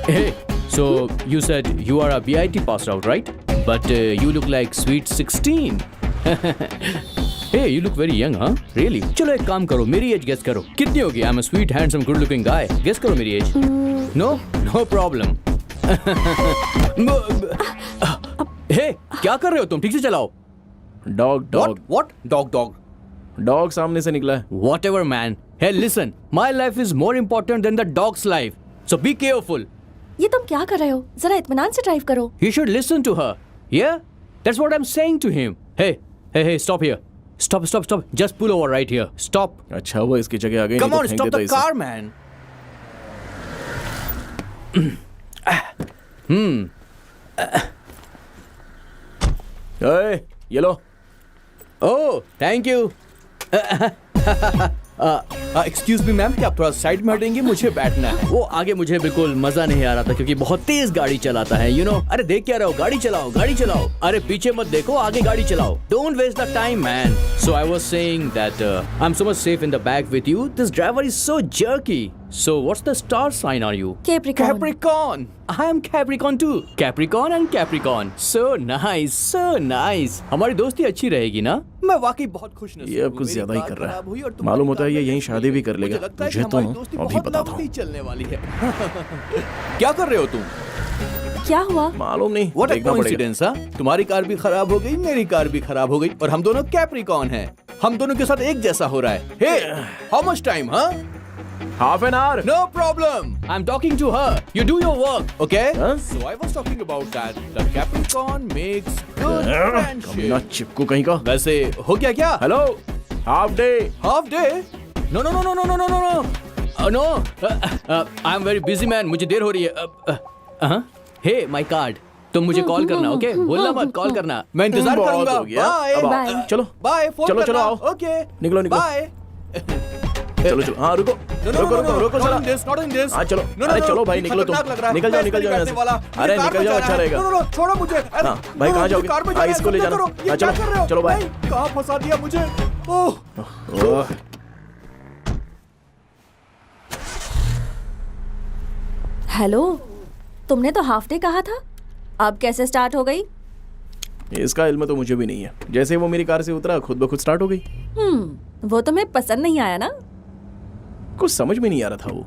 Hey, so you said you are a BIT passed out, right? But you look like sweet 16. Hey, you look very young, huh? Really? चलो एक काम करो, मेरी एज गेस करो। कितनी होगी? I'm a sweet, handsome, good-looking guy. Guess करो मेरी एज। No? No problem. हे, क्या कर रहे हो तुम? ठीक से चलाओ। Dog dog. What? Dog. Dog सामने से निकला है। Whatever, man. Hey, listen. My life is more important than the dog's life. So be careful. ये तुम क्या कर रहे हो? जरा इत्मीनान से ड्राइव करो। You should listen to her. Yeah? That's what I'm saying to him. Hey, stop here. Stop. Just pull over right here. Stop. अच्छा हुआ इसकी जगह आ गई। Come नहीं on, तो फेंक stop देता the इसे। car, man. ए, ये लो। Oh, thank you. Excuse me ma'am, क्या आप थोड़ा साइड में हटेंगे? मुझे बैठना है। वो आगे मुझे बिल्कुल मजा नहीं आ रहा था क्योंकि बहुत तेज गाड़ी चलाता है, you know. अरे देख क्या रहे हो? गाड़ी चलाओ। अरे पीछे मत देखो, आगे गाड़ी चलाओ। Don't waste the time, man. So I was saying that I'm so much safe in the back with you. This driver is so jerky. So what's the star sign are you? Capricorn. Capricorn. I am Capricorn too. Capricorn and Capricorn. So nice. हमारी दोस्ती अच्छी रहेगी ना? मैं वाकई बहुत खुश नसीब हूँ। ये अब कुछ ज्यादा ही कर रहा है। मालूम होता है ये यहीं शादी भी कर लेगा। मुझे तो अभी बताता हूँ। चलने वाली है। क्या कर रहे हो तुम? क्या हुआ? मालूम नहीं। What a देखना पड़ेगा। coincidence, हाँ? तुम्हारी कार भी खराब हो गई, मेरी कार भी खराब हो गई और हम दोनों कैप्रिकॉर्न हैं। हम दोनों के साथ एक जैसा हो रहा है। Hey, how much time, huh? Half an hour. No problem. I'm talking to her. You do your work, okay? Huh? So I was talking about that. The Capricorn makes good कमीना friendship. चिपकू कहीं का। वैसे हो गया क्या? Hello, half day. Half day? No. No. I'm very busy man. मुझे देर हो रही है। Hey, my card. तुम मुझे कॉल करना, ओके? भूलना मत कॉल करना। मैं इंतजार बहुत करूंगा। हो गया। Bye. अब आओ। Bye. चलो। Bye. फोन चलो, करना। आओ। Okay. निकलो। Bye. चलो। हाँ रुको। रुको Not जरा। in this, not in this. हाँ चलो। No, अरे चलो भाई, ये निकलो तुम। खतरनाक लग रहा है। निकल जाओ मैं यहाँ बैठने से। वाला। अरे मुझे कार निकल में जाओ, जाना अच्छा है। रहेगा। No, छोड़ो मुझे। अरे, हाँ, भाई no, कहाँ मुझे जाओगे? कार में हाँ, जाना है, इसको ले क्या जाना। करो? ये हाँ, क्या चलो। कर रहे हो? चलो, बाय। भाई, कहाँ फंसा दिया मुझे? ओह। हेलो, तुमने तो हाफ डे कहा था, अब कैसे स्टार्ट हो गई? इसका इल्म तो मुझे भी नहीं है। जैसे वो मेरी कार से उतरा, खुद ब खुद स्टार्ट हो गई। वो तुम्हें पसंद नहीं आया ना? कुछ समझ में नहीं आ रहा था वो।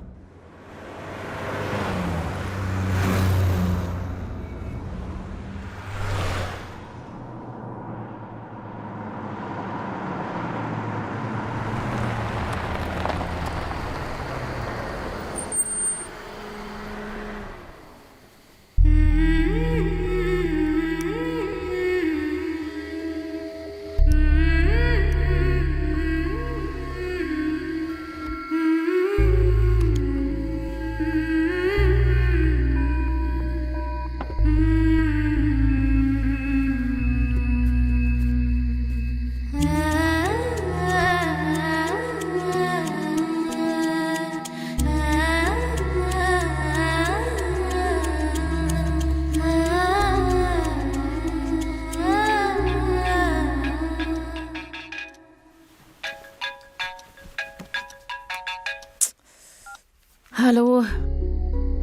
हेलो।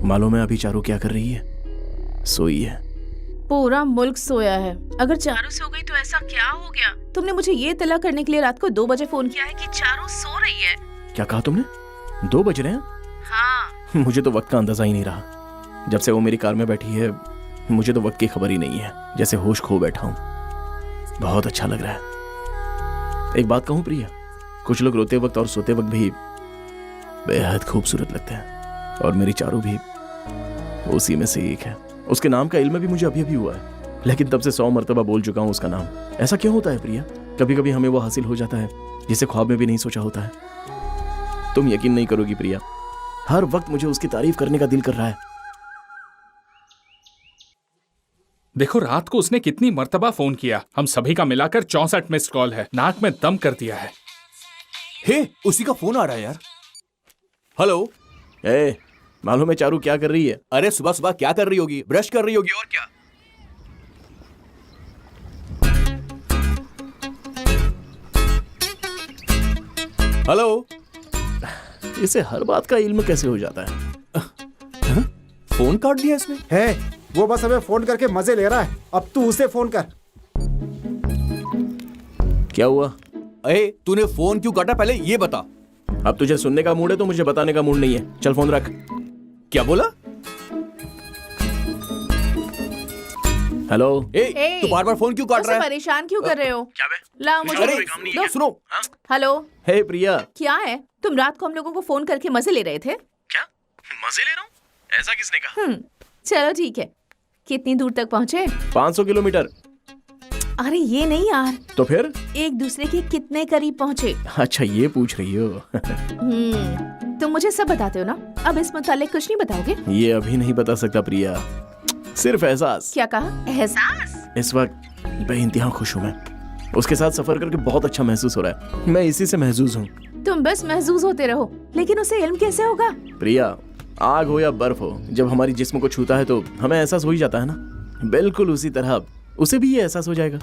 मालूम है अभी चारू क्या कर रही है? सोई है। पूरा मुल्क सोया है। अगर चारू सो गई तो ऐसा क्या हो गया? तुमने मुझे ये तला करने के लिए रात को 2 बजे फोन किया है कि चारू सो रही है। क्या कहा तुमने? 2 बज रहे हैं? हाँ। मुझे तो वक्त का अंदाजा ही नहीं रहा। जब से वो मेरी कार में बैठी है मुझे तो वक्त की खबर ही नहीं है। जैसे होश खो बैठा हूँ। बहुत अच्छा लग रहा है। एक बात कहूँ प्रिया, कुछ लोग रोते वक्त और सोते वक्त भी बेहद खूबसूरत लगते हैं और मेरी चारू भी उसी में से एक है। उसके नाम का इल्म भी मुझे अभी अभी हुआ है, लेकिन तब से 100 मरतबा बोल चुका हूँ उसका नाम। ऐसा क्यों होता है प्रिया? कभी कभी हमें वो हासिल हो जाता है जिसे ख्वाब में भी नहीं सोचा होता है। तुम यकीन नहीं करोगी प्रिया, हर वक्त मुझे उसकी तारीफ करने का दिल कर रहा है। देखो रात को उसने कितनी मर्तबा फोन किया। हम सभी का मिलाकर 64 मिस्ड कॉल है। नाक में दम कर दिया है। हे, उसी का फोन आ रहा है यार। हेलो। ए, मालूम है चारू क्या कर रही है? अरे सुबह सुबह क्या कर रही होगी? ब्रश कर रही होगी और क्या। हेलो। इसे हर बात का इल्म कैसे हो जाता है? फोन काट दिया इसने। है वो बस हमें फोन करके मजे ले रहा है। अब तू उसे फोन कर। क्या हुआ? अरे तूने फोन क्यों काटा पहले ये बता। अब तुझे सुनने का मूड है तो मुझे बताने का मूड नहीं है। चल फोन रख। क्या बोला? हेलो। ए, तू बार बार फोन क्यों काट रहा है? परेशान क्यों कर रहे हो? क्या बे? ला मुझे अरे सुनो। हेलो। हे प्रिया। क्या है? तुम रात को हम लोगों को फोन करके मजे ले रहे थे? क्या मजे ले रहा हूँ? ऐसा किसने कहा? चलो ठीक है। कितनी दूर तक पहुँचे? 500 किलोमीटर। अरे ये नहीं यार। तो फिर एक दूसरे के कितने करीब पहुँचे? अच्छा ये पूछ रही हो? तुम मुझे सब बताते हो ना, अब इस मुतालिक कुछ नहीं बताओगे? ये अभी नहीं बता सकता प्रिया, सिर्फ एहसास। क्या कहा? एहसास? इस वक्त बेइंतहा खुश हूँ मैं। उसके साथ सफर करके बहुत अच्छा महसूस हो रहा है। मैं इसी से महसूस हूँ। तुम बस महसूस होते रहो, लेकिन उसे इल्म कैसे होगा? प्रिया, आग हो या बर्फ हो, जब हमारी जिस्म को छूता है तो हमें एहसास हो ही जाता है ना। बिल्कुल उसी तरह उसे भी ये एहसास हो जाएगा।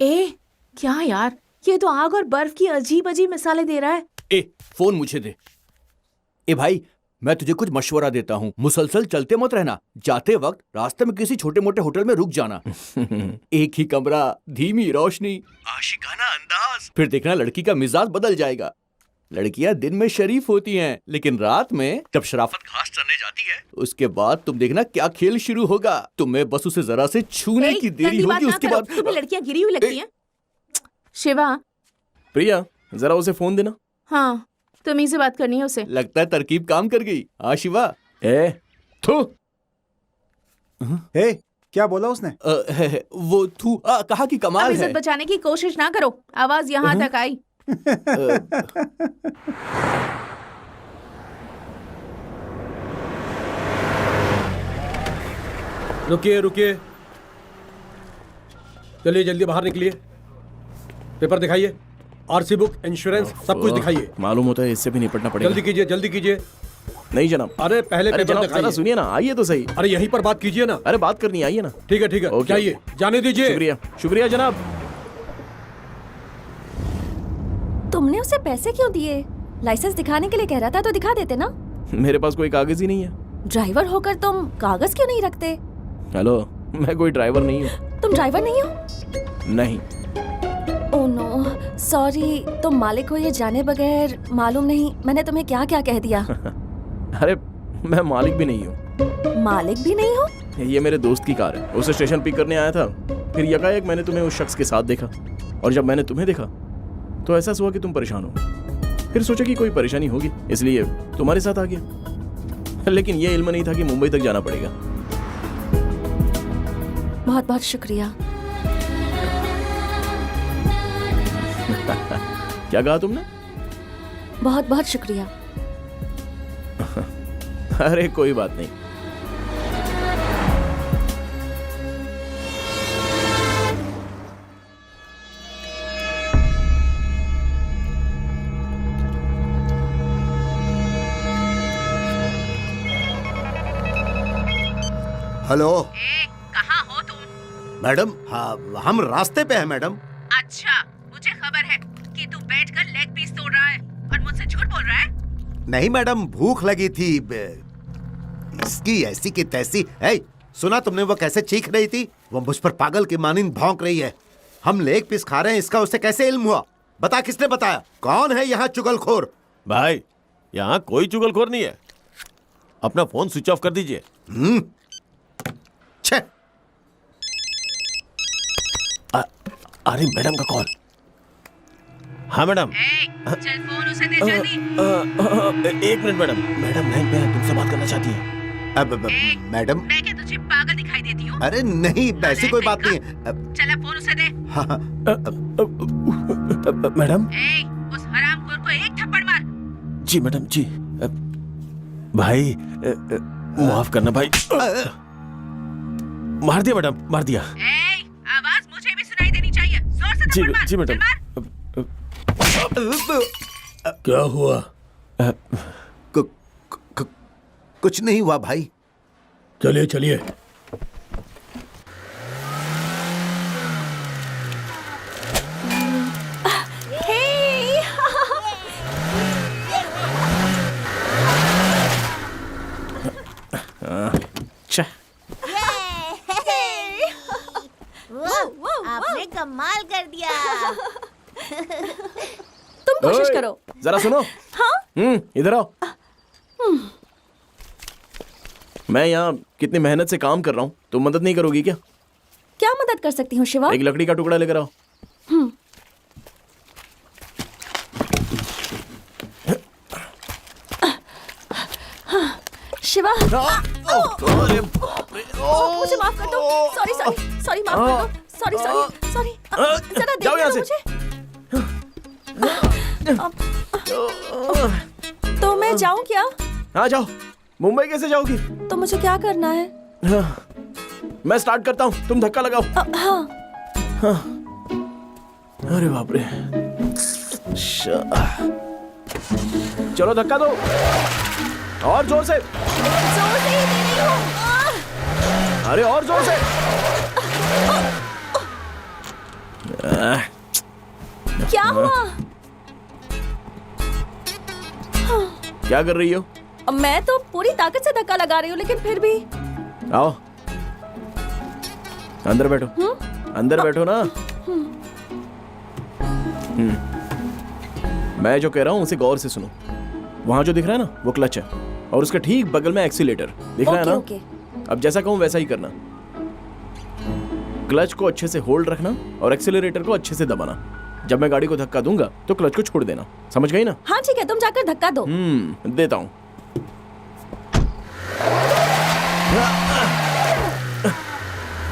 ए, क्या यार, ये तो आग और बर्फ की अजीब अजीब मिसालें दे रहा है। ए, फोन मुझे दे। ए भाई, मैं तुझे कुछ मशवरा देता हूँ, मुसलसल चलते मत रहना। जाते वक्त रास्ते में किसी छोटे मोटे होटल में रुक जाना। एक ही कमरा, धीमी रोशनी, आशिकाना अंदाज। फिर देखना लड़की का मिजाज बदल जाएगा। लड़कियां दिन में शरीफ होती हैं, लेकिन रात में जब शराफत घास चरने जाती है, उसके बाद तुम देखना क्या खेल शुरू होगा। तुम्हें बस उसे जरा से छूने की देरी होगी, उसके बाद तुम्हें लड़कियां गिरी हुई लगती हैं। शिवा। प्रिया, जरा उसे फोन देना। हाँ, तुम ही से बात करनी है उसे। लगता है तरकीब काम कर गई। हाँ शिवा। थू। क्या बोला उसने? वो थू कहा कि कमाल है। इज्जत बचाने की कोशिश ना करो, आवाज यहाँ तक आई। रुकिए रुकिए, चलिए जल्दी बाहर निकलिए। पेपर दिखाइए, आरसी बुक, इंश्योरेंस, सब कुछ दिखाइए। मालूम होता है इससे भी निपटना पड़ेगा। जल्दी कीजिए, जल्दी कीजिए। नहीं जनाब। अरे पहले पेपर दिखाइए। सुनिए ना, आइए तो सही। अरे यहीं पर बात कीजिए ना। अरे बात करनी, आइए ना। ठीक है ठीक है, जाइए, जाने दीजिए। शुक्रिया शुक्रिया जनाब। तुमने उसे पैसे क्यों दिए? लाइसेंस दिखाने के लिए कह रहा था तो दिखा देते ना। मेरे पास कोई कागज ही नहीं है। ड्राइवर होकर तुम कागज क्यों नहीं रखते? हेलो, मैं कोई ड्राइवर नहीं हूँ। तुम ड्राइवर नहीं हो? नहीं। Oh no, sorry. तुम मालिक हो ये जाने बगैर मालूम नहीं मैंने तुम्हें क्या क्या कह दिया। अरे मैं मालिक भी नहीं हूँ। मालिक भी नहीं हो? ये मेरे दोस्त की कार है, उसे स्टेशन पिक करने आया था। फिर यकायक मैंने तुम्हें उस शख्स के साथ देखा, और जब मैंने तुम्हें देखा तो एहसास हुआ कि तुम परेशान हो। फिर सोचा कि कोई परेशानी होगी, इसलिए तुम्हारे साथ आ गया। लेकिन ये इल्म नहीं था कि मुंबई तक जाना पड़ेगा। बहुत बहुत शुक्रिया। क्या कहा तुमने? बहुत बहुत शुक्रिया। अरे कोई बात नहीं। हेलो। कहाँ हो तुम? मैडम, हाँ हम रास्ते पे हैं मैडम। अच्छा, मुझे खबर है कि तू बैठकर लेग पीस तोड़ रहा है और मुझसे झूठ बोल रहा है। नहीं मैडम, भूख लगी थी। इसकी ऐसी की तैसी। है, सुना तुमने वो कैसे चीख रही थी? वो मुझ पर पागल की मानिंद भौंक रही है। हम लेग पीस खा रहे हैं, इसका उसे कैसे इल्म हुआ? बता, किसने बताया? कौन है यहाँ चुगलखोर? भाई यहाँ कोई चुगलखोर नहीं है। अपना फोन स्विच ऑफ कर दीजिए। छे। अरे मैडम का कॉल। हाँ मैडम। चल फोन उसे दे जल्दी। एक मिनट मैडम, मैडम लाइन पे है, तुमसे बात करना चाहती है। अब मैडम, मैं क्या तुझे पागल दिखाई देती हूँ? अरे नहीं, ऐसी कोई बात नहीं है। चला फोन उसे दे। हाँ, मैडम। उस हरामखोर को एक थप्पड़ मार। जी मैडम जी। भाई माफ करना भाई। मार दिया मैडम, मार दिया। आवाज मुझे भी सुनाई देनी चाहिए। जोर से थप्पड़ मार। जी मैडम। क्या हुआ? कुछ नहीं हुआ भाई। चलिए चलिए। आपने कमाल कर दिया। तुम कोशिश करो। जरा सुनो। हाँ? इधर आओ। मैं यहाँ कितनी मेहनत से काम कर रहा हूँ, तुम मदद नहीं करोगी क्या? क्या मदद कर सकती हूँ शिवा? एक लकड़ी का टुकड़ा लेकर आओ। शिवा, मुझे माफ कर दो। सॉरी सॉरी सॉरी, माफ कर दो। Sorry sorry sorry. जरा जाओ यहाँ देखो से। मुझे। तो मैं जाऊँ क्या? हाँ जाओ। मुंबई कैसे जाओगी? तो मुझे क्या करना है? हाँ, मैं स्टार्ट करता हूँ, तुम धक्का लगाओ। हाँ। हाँ। अरे बाप रे। चलो धक्का दो, और जोर से। जोर से ही दे रही हूँ। अरे और जोर से। क्या हुआ? क्या कर रही हो? मैं तो पूरी ताकत से धक्का लगा रही हूँ, लेकिन फिर भी। आओ अंदर बैठो। अंदर बैठो ना। मैं जो कह रहा हूँ उसे गौर से सुनो। वहां जो दिख रहा है ना, वो क्लच है, और उसके ठीक बगल में एक्सीलेटर दिख रहा है ना। ओके। अब जैसा कहूँ वैसा ही करना। क्लच को अच्छे से होल्ड रखना और एक्सीलरेटर को अच्छे से दबाना। जब मैं गाड़ी को धक्का दूंगा तो क्लच को छोड़ देना। समझ गई ना? हाँ ठीक है, तुम जाकर धक्का दो। देता हूँ।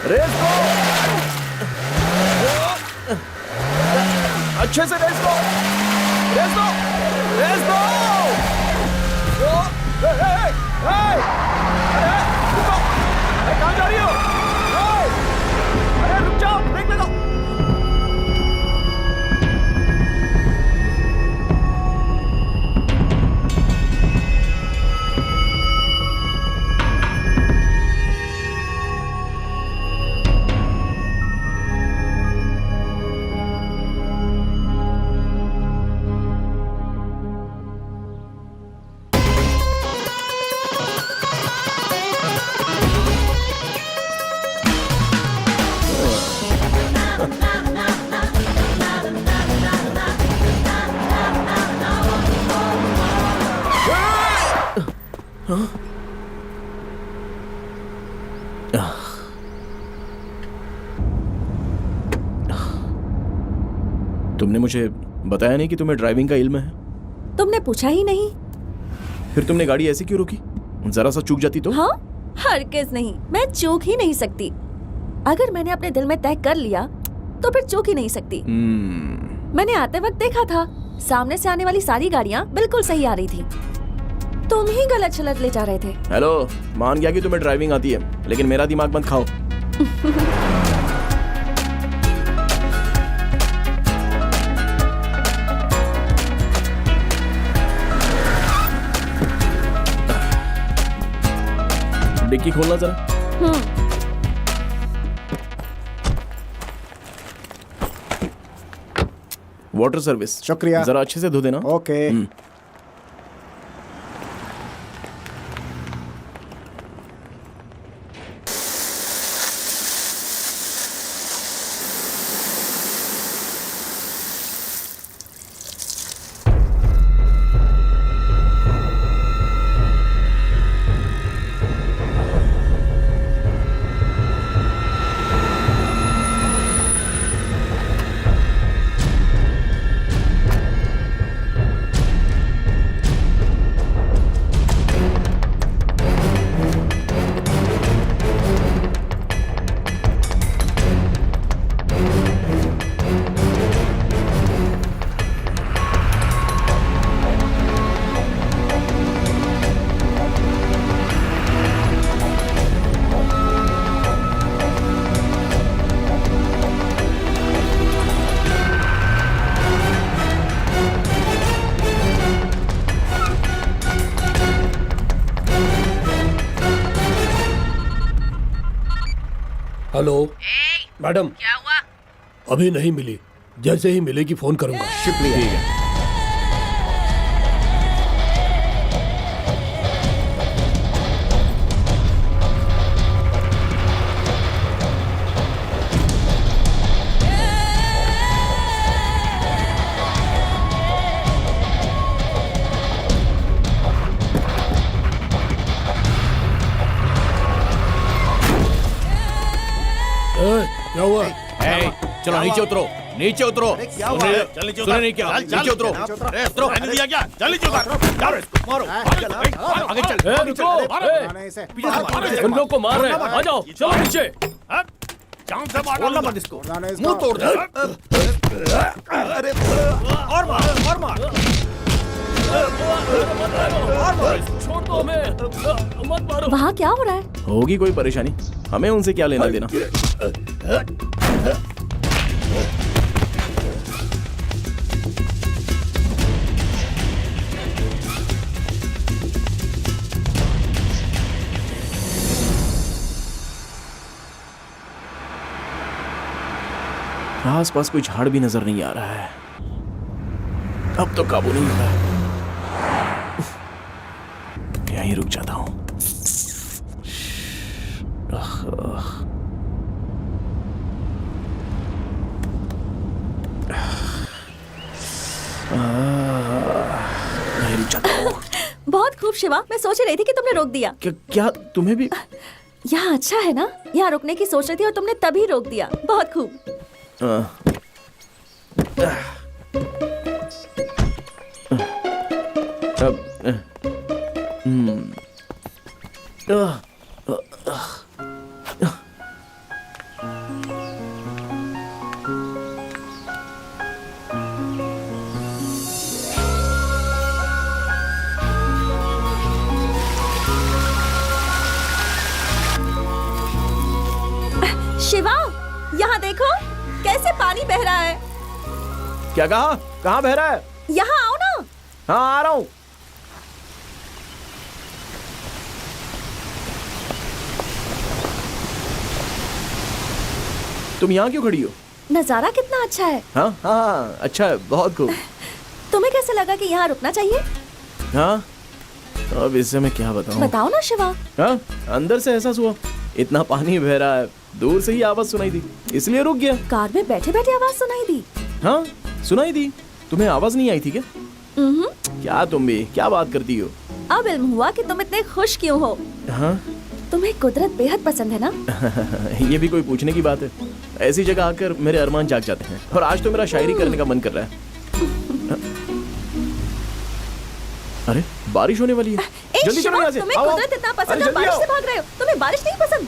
रेस दो, अच्छे से रेस दो, रेस दो, रेस दो। अरे रुको, कहाँ जा रही हो? अरे रुक जाओ, ब्रेक लगाओ। तुमने मुझे बताया नहीं कि तुम्हें ड्राइविंग का इल्म है। तुमने पूछा ही नहीं। फिर तुमने गाड़ी ऐसी क्यों रोकी? जरा सा चूक जाती तो? हाँ, हरगिज़ नहीं, मैं चूक ही नहीं सकती। अगर मैंने अपने दिल में तय कर लिया तो फिर चूक ही नहीं सकती। मैंने आते वक्त देखा था, सामने से आने वाली सारी गाड़ियाँ बिल्कुल सही आ रही थी। तुम ही गलत चलत ले जा रहे थे। हेलो, मान गया कि तुम्हें ड्राइविंग आती है, लेकिन मेरा दिमाग मत खाओ। डिक्की खोलना जरा। Water service. शुक्रिया। जरा अच्छे से धो देना। ओके। हेलो मैडम, क्या हुआ? अभी नहीं मिली, जैसे ही मिलेगी फोन करूंगा। शुक्रिया। ठीक है। क्या हुआ? चलो नीचे उतरो, नीचे उतरो। क्या हुआ? चल नीचे सुने नहीं क्या? नीचे उतरो। उतरो। मैंने दिया क्या? चल नीचे उतर। मारो, आगे चल। मारना इसे। उन लोग को मार रहे हैं, आ जाओ, चलो नीचे। जान से मार छोड़ना मत इसको, मारना इसको। मुंह तोड़ दे। और मार, और मार। छोड़ दो हमें, मत मारो। वहाँ क्या हो रहा है? होगी कोई परेशानी, हमें उनसे क्या लेना देना। आसपास कोई झाड़ भी नजर नहीं आ रहा है। अब तो काबू नहीं हो रहा है। यहीं रुक जाता हूं। यहीं रुक जाता हूं। बहुत खूब शिवा, मैं सोच ही रही थी कि तुमने रोक दिया। क्या तुम्हें भी? यहाँ अच्छा है ना? यहाँ रुकने की सोच रही थी और तुमने तभी रोक दिया। बहुत खूब। शिवा, यहाँ देखो कैसे पानी बह रहा है। क्या कहा? कहाँ बह रहा है? यहाँ आओ ना। हाँ, आ रहा हूं। तुम यहाँ क्यों खड़ी हो? नजारा कितना अच्छा है। हाँ हाँ, अच्छा है, बहुत खूब। तुम्हें कैसे लगा कि यहाँ रुकना चाहिए? हाँ, अब इससे मैं क्या बताऊं? बताओ ना शिवा। हाँ, अंदर से एहसास हुआ इतना पानी बह रहा है, दूर से ही आवाज सुनाई दी, इसलिए रुक गया। कार में बैठे बैठे आवाज सुनाई दी? हाँ, सुनाई दी। तुम्हें आवाज नहीं आई थी क्या? क्या तुम भी क्या बात करती हो? अब इल्म हुआ कि तुम इतने खुश क्यों हो। हाँ? तुम्हें कुदरत बेहद पसंद है ना? ये भी कोई पूछने की बात है? ऐसी जगह आकर मेरे अरमान जाग जाते हैं, और आज तो मेरा शायरी करने का मन कर रहा है। अरे, बारिश होने वाली है। जल्दी चलो यहाँ से। तुम्हें आओ, कुदरत इतना पसंद अरे है, जल्दी बारिश आओ। से भाग रहे हो। तुम्हें बारिश नहीं पसंद?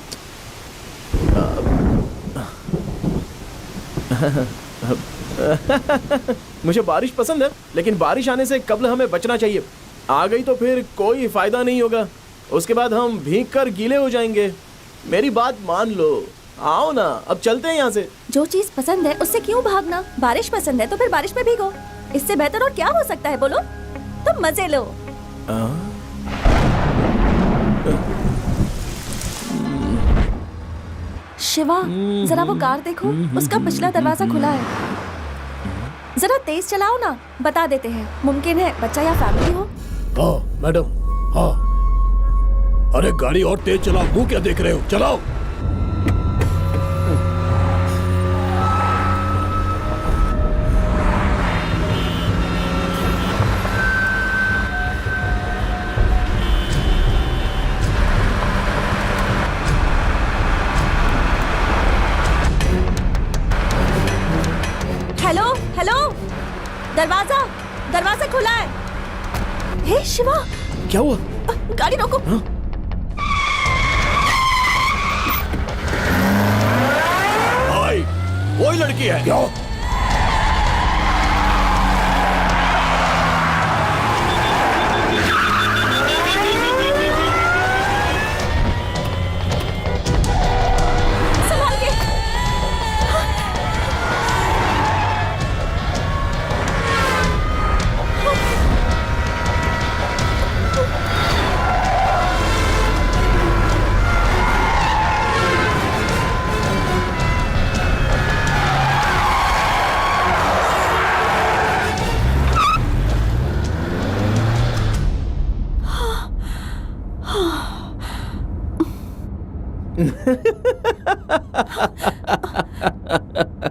मुझे बारिश पसंद है, लेकिन बारिश आने से कब्ल हमें बचना चाहिए। आ गई तो फिर कोई फायदा नहीं होगा, उसके बाद हम भीग कर गीले हो जाएंगे। मेरी बात मान लो, आओ ना, अब चलते हैं यहाँ से। जो चीज पसंद है उससे क्यों भागना? बारिश पसंद है तो फिर बारिश में भीगो। इससे बेहतर और क्या हो सकता है? बोलो, तुम मजे लो। शिवा, जरा वो कार देखो, उसका पिछला दरवाजा खुला है। जरा तेज चलाओ ना, बता देते हैं, मुमकिन है बच्चा या फैमिली हो। हाँ मैडम, हाँ। अरे गाड़ी और तेज चलाओ, मुंह क्या देख रहे हो? चलाओ। हेलो हेलो, दरवाजा खुला है। हे शिवा, क्या हुआ? गाड़ी रोको। भाई, वही लड़की है। क्या? संभाल के।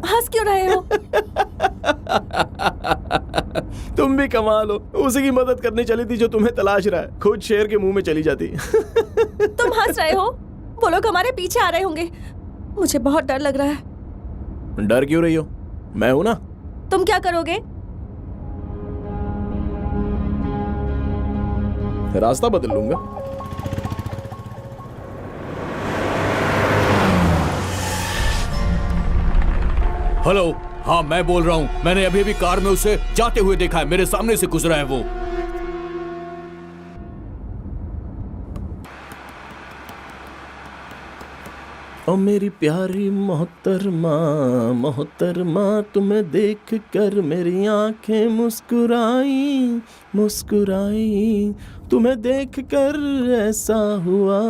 हंस क्यों रहे हो? तुम भी कमाल हो, उसी की मदद करने चली थी जो तुम्हें तलाश रहा है, खुद शेर के मुंह में चली जाती। तुम हंस रहे हो? वो लोग हमारे पीछे आ रहे होंगे। मुझे बहुत डर लग रहा है। डर क्यों रही हो? मैं हूं ना। तुम क्या करोगे? रास्ता बदल लूंगा। हेलो, हाँ मैं बोल रहा हूँ। मैंने अभी अभी कार में उसे जाते हुए देखा है, मेरे सामने से गुजरा है वो। ओ मेरी प्यारी मोहतरमा, मोहतरमा, तुम्हें देख कर मेरी आंखें मुस्कुराई, मुस्कुराई। तुम्हें देख कर ऐसा हुआ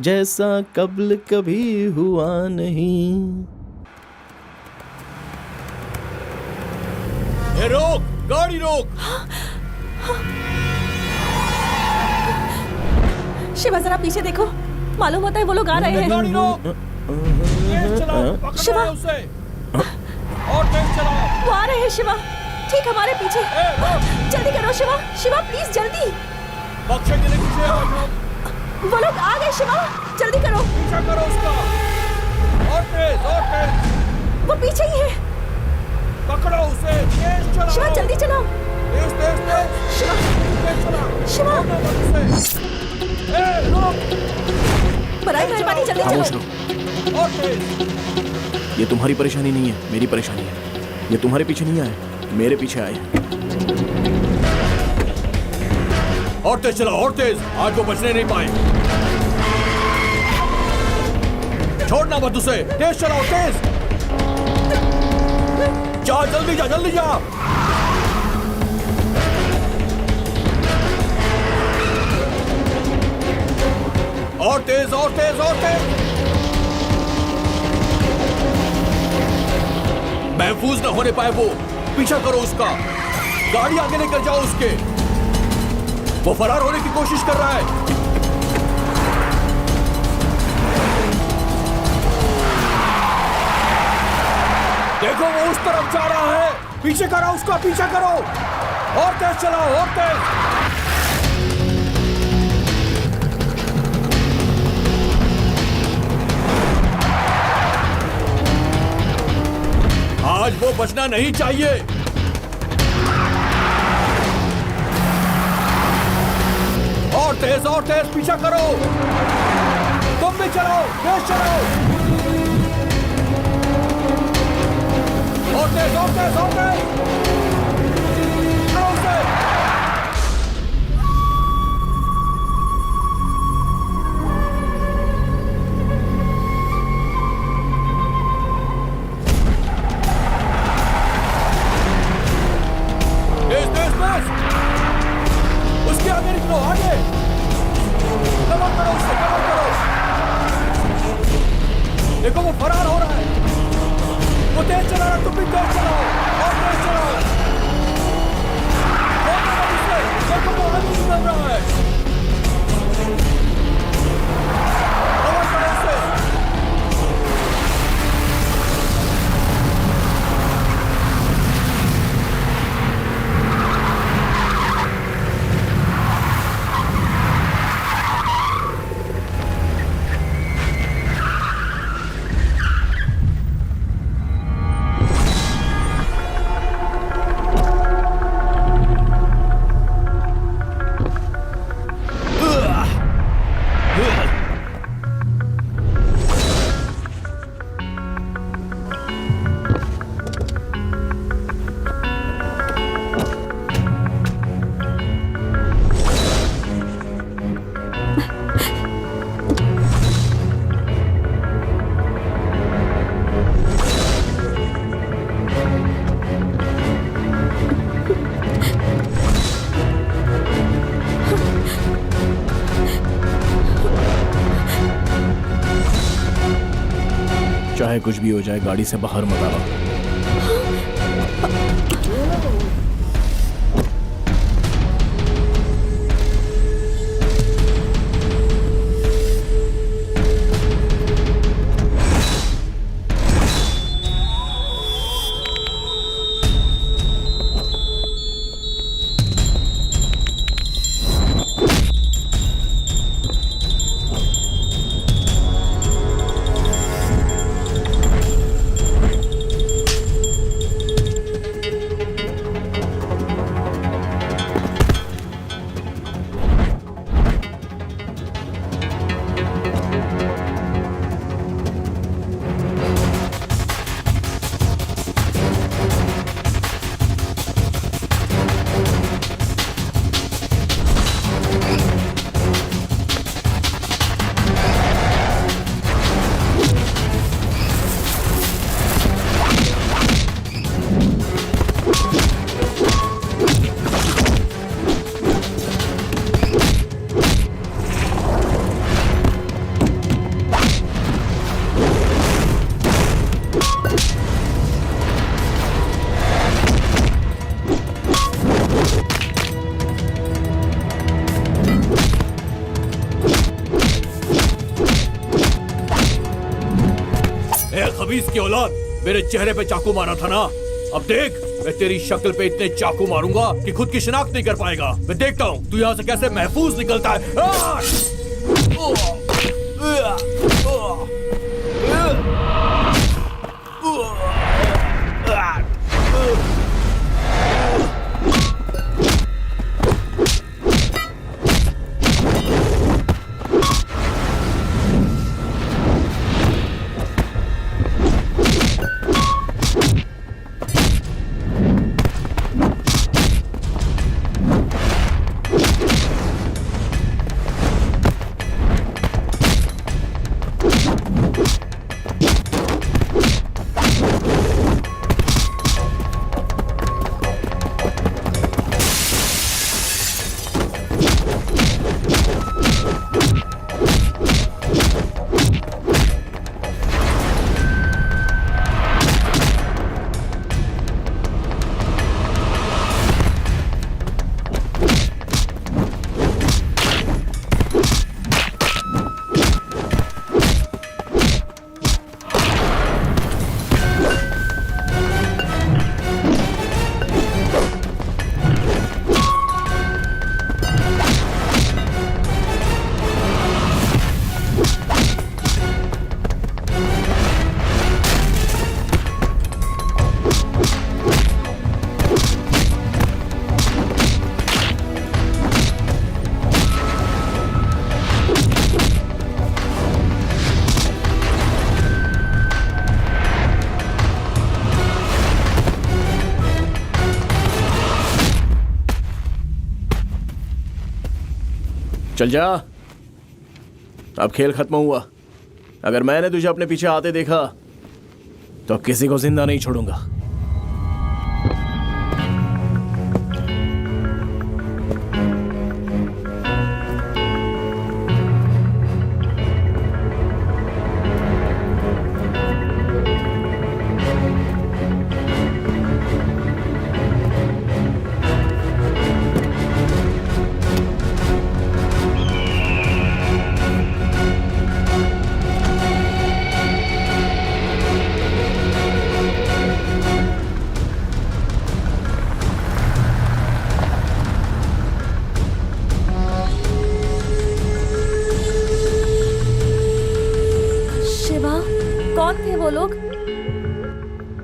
जैसा कब्ल कभी हुआ नहीं। ए, रोक, गाड़ी रोक। शिवा जरा पीछे देखो, मालूम होता है वो लोग आ रहे हैं। गाड़ी रोक। तेज चलाओ, पकड़ना शिवा। है उसे। और तेज चलाओ। वो आ रहे हैं शिवा, ठीक हमारे पीछे। जल्दी करो शिवा, शिवा प्लीज जल्दी। बख्शे के लिए पीछे आओ तुम। वो लोग आ गए शिवा, जल्दी करो। पीछा करो उसका। और तेज, और तेज। वो पीछे ही है। पकड़ो उसे, तेज चलाओ। शिवा जल्दी चलाओ। तेज, तेज, तेज। शिवा, तेज चलाओ। शिवा। छोड़ना मत उसे। ए, रोक। बड़ाई मेहरबानी जल्दी खामोश चलो। रहो। और तेज। ये तुम्हारी परेशानी नहीं है, मेरी परेशानी है। ये तुम्हारे पीछे नहीं आए, मेरे पीछे आए। और तेज चलाओ, और तेज। आज वो बचने नहीं पाए। छोड़ना मत उसे। तेज चलाओ, तेज। जा, जल्दी जा, जल्दी जा। और तेज, और तेज, और तेज। महफूज न होने पाए वो। पीछा करो उसका। गाड़ी आगे लेकर जाओ उसके। वो फरार होने की कोशिश कर रहा है। देखो वो उस तरफ जा रहा है। पीछे करो उसका, पीछा करो। और तेज चलाओ, और तेज। आज वो बचना नहीं चाहिए। और तेज पीछा करो। तुम भी चलाओ, तेज चलाओ। और तेज, और तेज, और तेज। पकड़ो उसे। तेज, तेज, तेज। उसके आगे निकलो, आगे। कवर करो उससे, कवर करो। देखो वो फरार हो रहा है। वो तेज चला रहा है, तुम भी तेज चलाओ। और तेज चलाओ। देखो वो आगे निकल रहा है। कवर करो उसे। चाहे कुछ भी हो जाए, गाड़ी से बाहर मत आना। खबीस की औलाद, मेरे चेहरे पे चाकू मारा था ना? अब देख, मैं तेरी शक्ल पे इतने चाकू मारूंगा कि खुद की शिनाख्त नहीं कर पाएगा। मैं देखता हूँ तू यहाँ से कैसे महफूज निकलता है। चल जा, अब खेल खत्म हुआ। अगर मैंने तुझे अपने पीछे आते देखा तो किसी को जिंदा नहीं छोड़ूंगा।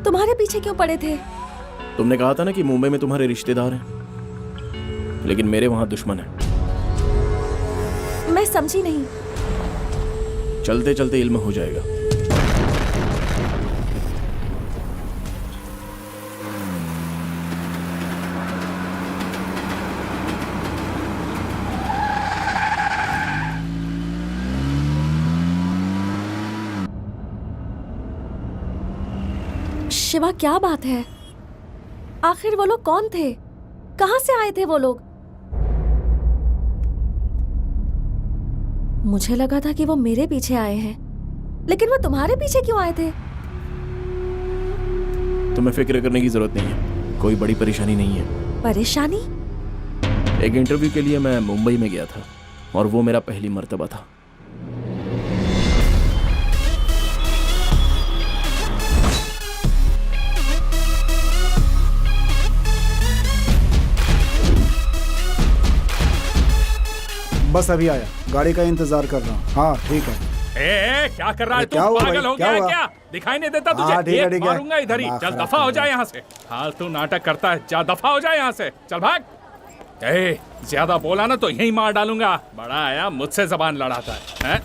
तुम्हारे पीछे क्यों पड़े थे? तुमने कहा था ना कि मुंबई में तुम्हारे रिश्तेदार हैं, लेकिन मेरे वहां दुश्मन है। मैं समझी नहीं। चलते चलते इल्म हो जाएगा। शिवा, क्या बात है? आखिर वो लोग कौन थे? कहां से आए थे वो लोग? मुझे लगा था कि वो मेरे पीछे आए हैं, लेकिन वो तुम्हारे पीछे क्यों आए थे? तुम्हें फिक्र करने की जरूरत नहीं है, कोई बड़ी परेशानी नहीं है। परेशानी? एक इंटरव्यू के लिए मैं मुंबई में गया था और वो मेरा पहली मर्तबा था। बस अभी आया, गाड़ी का इंतजार कर रहा हूँ। हाँ ठीक है। ए, क्या कर रहा है तू? क्या हुआ पागल भाई? हो क्या गया है हुआ? क्या? दिखाई नहीं देता तुझे? हाँ, ठीक है, एक ठीक है। मारूंगा इधर ही। चल दफा हो जाए यहाँ से। फालतू नाटक करता है, जा दफा हो जाए यहाँ से। चल भाग। ए, ज्यादा बोला ना तो यही मार डालूंगा। बड़ा आया मुझसे जबान लड़ाता है।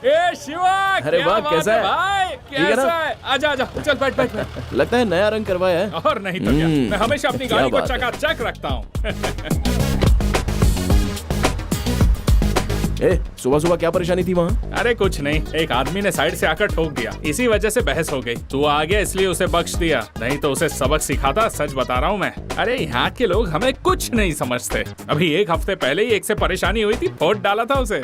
ए शिवा, अरे वाह, कैसा है भाई? कैसा है? आजा आजा, चल बैठ बैठ। लगता है नया रंग करवाया है। और नहीं तो क्या, मैं हमेशा अपनी गाड़ी को चकाचक रखता हूँ। ए, सुबह सुबह क्या परेशानी थी वहाँ? अरे कुछ नहीं, एक आदमी ने साइड से आकर ठोक दिया, इसी वजह से बहस हो गई। तू आ गया इसलिए उसे बख्श दिया, नहीं तो उसे सबक सिखाता। सच बता रहा हूँ मैं। अरे यहाँ के लोग हमें कुछ नहीं समझते। अभी एक हफ्ते पहले ही एक से परेशानी हुई थी, फोड़ डाला था उसे।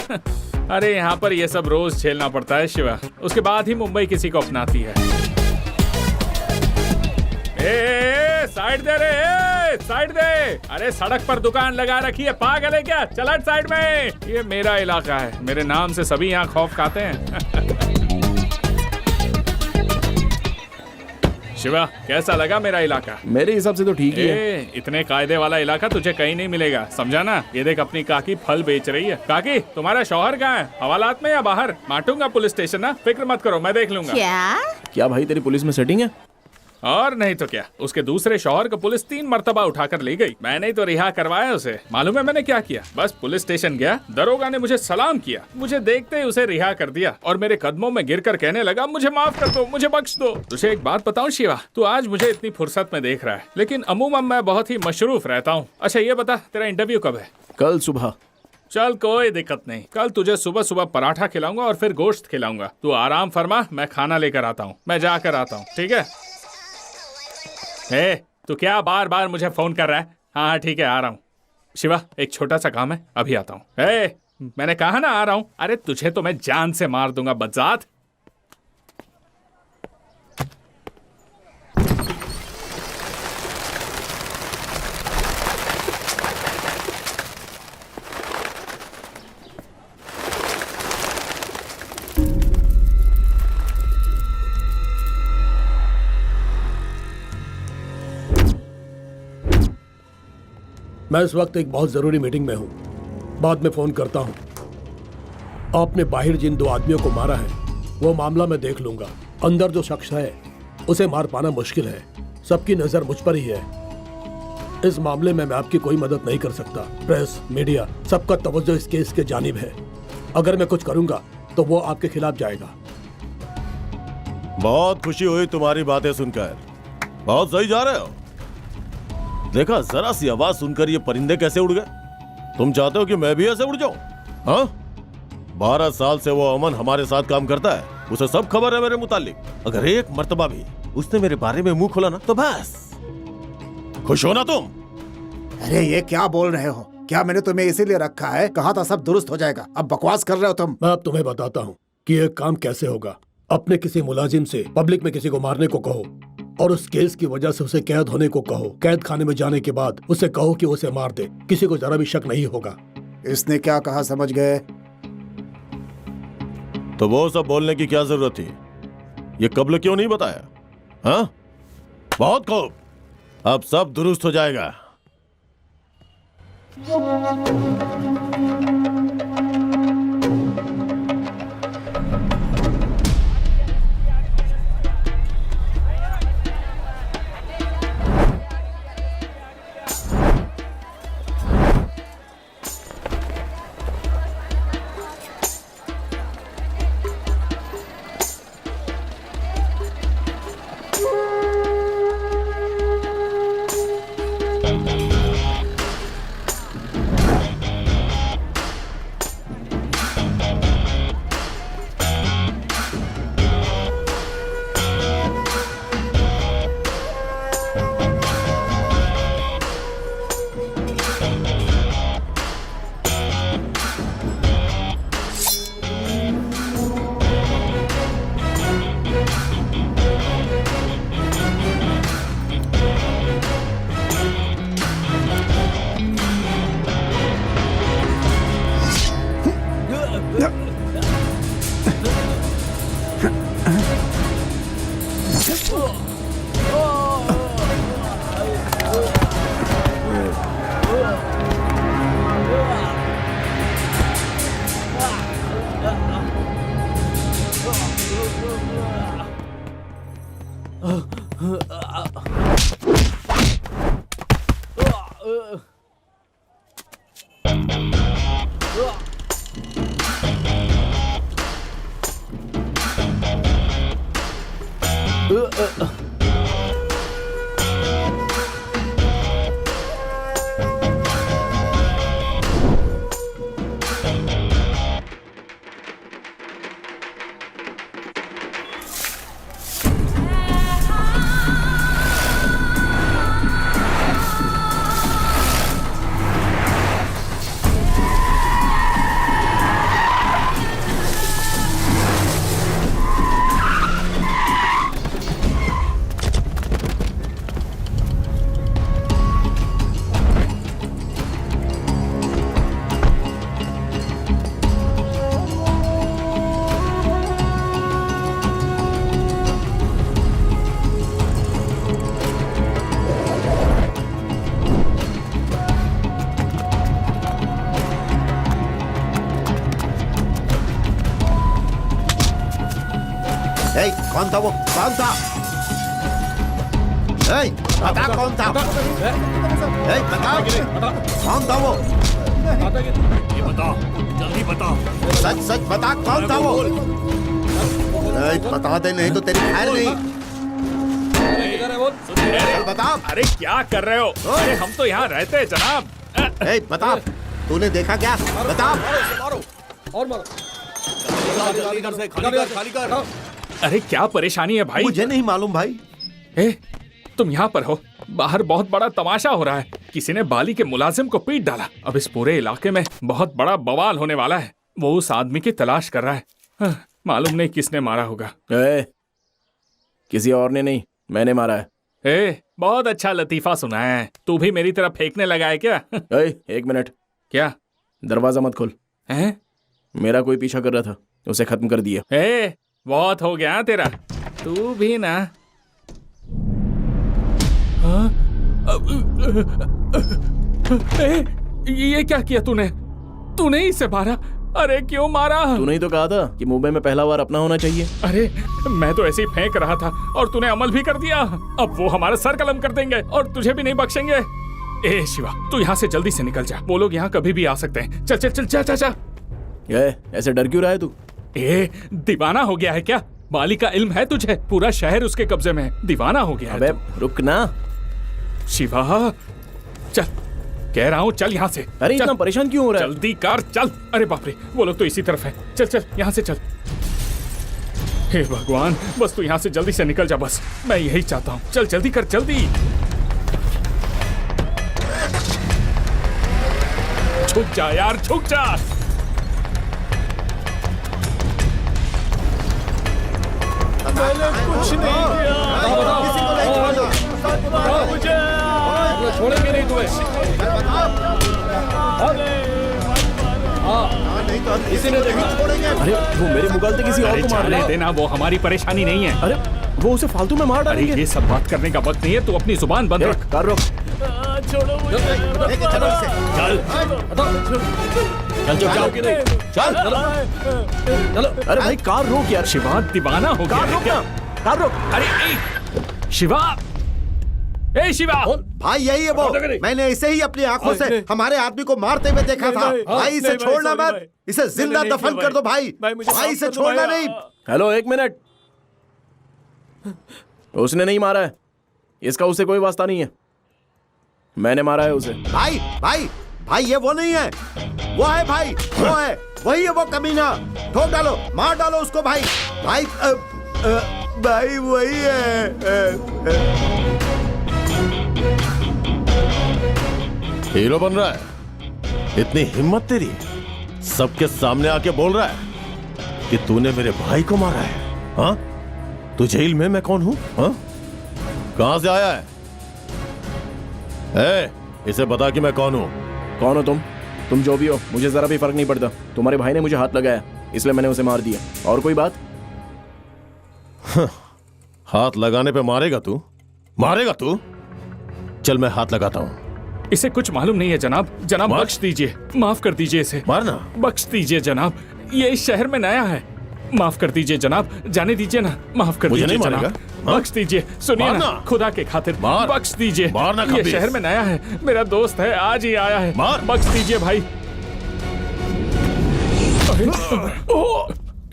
अरे यहाँ पर ये सब रोज झेलना पड़ता है शिवा, उसके बाद ही मुंबई किसी को अपनाती है। साइड दे रे, साइड दे। अरे सड़क पर दुकान लगा रखी है, पागल है क्या? चल हट साइड में, ये मेरा इलाका है, मेरे नाम से सभी यहाँ खौफ खाते हैं। शिवा, कैसा लगा मेरा इलाका? मेरे हिसाब से तो ठीक ही है। इतने कायदे वाला इलाका तुझे कहीं नहीं मिलेगा, समझा ना? ये देख अपनी काकी फल बेच रही है। काकी, तुम्हारा शौहर कहाँ है? हवालात में या बाहर? माटूंगा पुलिस स्टेशन ना, फिक्र मत करो, मैं देख लूंगा। क्या भाई तेरी पुलिस में सेटिंग है? और नहीं तो क्या, उसके दूसरे शौहर को पुलिस 3 मर्तबा उठाकर ले गई। मैंने तो रिहा करवाया उसे। मालूम है मैंने क्या किया? बस पुलिस स्टेशन गया, दरोगा ने मुझे सलाम किया, मुझे देखते ही उसे रिहा कर दिया और मेरे कदमों में गिरकर कहने लगा, मुझे माफ कर दो, मुझे बख्श दो। तुझे एक बात बताऊं शिवा, तू आज मुझे इतनी फुर्सत में देख रहा है, लेकिन अमूमन मैं बहुत ही मशरूफ रहता हूँ। अच्छा ये बता, तेरा इंटरव्यू कब है? कल सुबह। चल कोई दिक्कत नहीं, कल तुझे सुबह सुबह पराठा खिलाऊंगा और फिर गोश्त खिलाऊंगा। तू आराम फरमा, मैं खाना लेकर आता हूँ, मैं जाकर आता हूँ, ठीक है? तू क्या बार बार मुझे फोन कर रहा है? हाँ ठीक है, आ रहा हूँ। शिवा, एक छोटा सा काम है, अभी आता हूँ। मैंने कहा ना आ रहा हूँ। अरे तुझे तो मैं जान से मार दूंगा बदजात। मैं इस वक्त एक बहुत जरूरी मीटिंग में हूँ, बाद में फोन करता हूँ। आपने बाहर जिन 2 आदमियों को मारा है वो मामला मैं देख लूंगा। अंदर जो शख्स है उसे मार पाना मुश्किल है, सबकी नजर मुझ पर ही है। इस मामले में मैं आपकी कोई मदद नहीं कर सकता। प्रेस, मीडिया, सबका तवज्जो इस केस के जानिब है। अगर मैं कुछ करूंगा तो वो आपके खिलाफ जाएगा। बहुत खुशी हुई तुम्हारी बातें सुनकर, बहुत सही जा रहे हो। देखा, जरा सी आवाज सुनकर ये परिंदे कैसे उड़ गए। तुम चाहते हो कि मैं भी ऐसे उड़ जाऊं? हाँ, 12 साल से वो अमन हमारे साथ काम करता है, उसे सब खबर है मेरे मुतालिक। अगर एक मर्तबा भी उसने मेरे बारे में मुंह खोला ना तो बस। खुश हो ना तुम? अरे ये क्या बोल रहे हो? क्या मैंने तुम्हें इसीलिए रखा है? कहा था सब दुरुस्त हो जाएगा, अब बकवास कर रहे हो तुम। मैं अब तुम्हें बताता हूँ कि ये काम कैसे होगा। अपने किसी मुलाजिम से पब्लिक में किसी को मारने को कहो और उस केस की वजह से उसे कैद होने को कहो। कैद खाने में जाने के बाद उसे कहो कि उसे मार दे, किसी को जरा भी शक नहीं होगा। इसने क्या कहा समझ गए? तो वो सब बोलने की क्या जरूरत थी? ये कब्ल क्यों नहीं बताया? हाँ, बहुत खूब, अब सब दुरुस्त हो जाएगा। था वो? कौन था? ए, बता कौन था? ए, बता कौन था वो? ये बता, जल्दी बता। सच सच बता कौन था वो? ए, बता दे नहीं तो तेरी खैर नहीं। चल बता। अरे क्या कर रहे हो? अरे हम तो यहाँ रहते हैं जनाब। ए, बता तूने देखा क्या? बता। और मारो। जल्दी कर से, खाली कर। अरे क्या परेशानी है भाई? मुझे नहीं मालूम भाई। ए, तुम यहाँ पर हो, बाहर बहुत बड़ा तमाशा हो रहा है। किसी ने बाली के मुलाजिम को पीट डाला। अब इस पूरे इलाके में बहुत बड़ा बवाल होने वाला है। वो उस आदमी की तलाश कर रहा है। मालूम नहीं किसने मारा होगा। किसी और ने नहीं, मैंने मारा है। बहुत अच्छा लतीफा सुना है। तू भी मेरी तरफ फेंकने लगा है क्या? एक मिनट। क्या? दरवाजा मत खोल। हैं? मेरा कोई पीछा कर रहा था, उसे खत्म कर दिया। बहुत हो गया तेरा। तू भी ना। ये क्या किया तूने? तूने इसे मारा? अरे क्यों मारा? तूने ही तो कहा था कि मुंबई में पहला बार अपना होना चाहिए। अरे मैं तो ऐसे ही फेंक रहा था और तूने अमल भी कर दिया। अब वो हमारा सर कलम कर देंगे और तुझे भी नहीं बख्शेंगे। ए शिवा, तू यहाँ से जल्दी से निकल जा। वो लोग यहाँ कभी भी आ सकते हैं। चल चल चल जा जा जा। ऐसे डर क्यों रहा है तू? दीवाना हो गया है क्या? बाली का इल्म है तुझे? पूरा शहर उसके कब्जे में है। दीवाना हो गया है। अबे रुक ना शिवा, चल कह रहा हूँ, चल यहाँ से। अरे इतना परेशान क्यों हो रहा है? जल्दी कर, चल। अरे बाप रे, वो लोग तो इसी तरफ है। चल चल यहाँ से चल। हे भगवान, बस तू यहाँ से जल्दी से निकल जा। बस मैं यही चाहता हूँ। चल जल्दी कर, जल्दी। झुक जा यार, झुक जा। मैंने कुछ नहीं किया। मुझे छोड़ेंगे नहीं तुम्हें। किसी ने देखा? अरे वो मेरे मुगालते किसी और को मार रहा है। देना, वो हमारी परेशानी नहीं है। अरे वो उसे फालतू में मार डालेंगे। अरे ये सब बात करने का वक्त नहीं है। तू अपनी जुबान बंद रख। कार रोक। छोड़ो मुझे। चल जाओ कि नहीं? चल चलो। अरे भाई कार रोक यार। शिवा दीवाना हो गया है क्या? कार रोक। अरे शिवा, ए शिवा। भाई यही है वो। मैंने इसे ही अपनी आंखों से हमारे आदमी को मारते हुए देखा था। भाई इसे छोड़ना मत। इसे जिंदा दफन कर दो भाई। भाई इसे छोड़ना नहीं। हेलो एक मिनट। उसने नहीं मारा है, इसका उससे कोई वास्ता नहीं है। मैंने मारा है उसे। भाई भाई भाई ये वो नहीं है। वो है भाई, वो है, वही है वो कमीना। ठोक डालो, मार डालो उसको भाई। भाई भाई वही है। हीरो बन रहा है? इतनी हिम्मत तेरी? सबके सामने आके बोल रहा है कि तूने मेरे भाई को मारा है? हाँ, तुझे इल्म है मैं कौन हूं? हाँ, कहां से आया है? इसे बता कि मैं कौन हूं। कौन हो तुम जो भी हो, मुझे जरा भी फर्क नहीं पड़ता। तुम्हारे भाई ने मुझे हाथ लगाया, इसलिए मैंने उसे मार दिया। और कोई बात? हाथ लगाने पे मारेगा तू? मारेगा तू? चल मैं हाथ लगाता हूं। इसे कुछ मालूम नहीं है जनाब। जनाब बख्श दीजिए, माफ कर दीजिए इसे। मारना? बख्श दीजिए जनाब, ये इस शहर में नया है। माफ कर दीजिए जनाब, जाने दीजिए ना। माफ कर दीजिए जनाब, बख्श दीजिए। सुनिए ना, खुदा के खातिर बख्श दीजिए। ये शहर में नया है, मेरा दोस्त है, आज ही आया है। बख्श दीजिए भाई।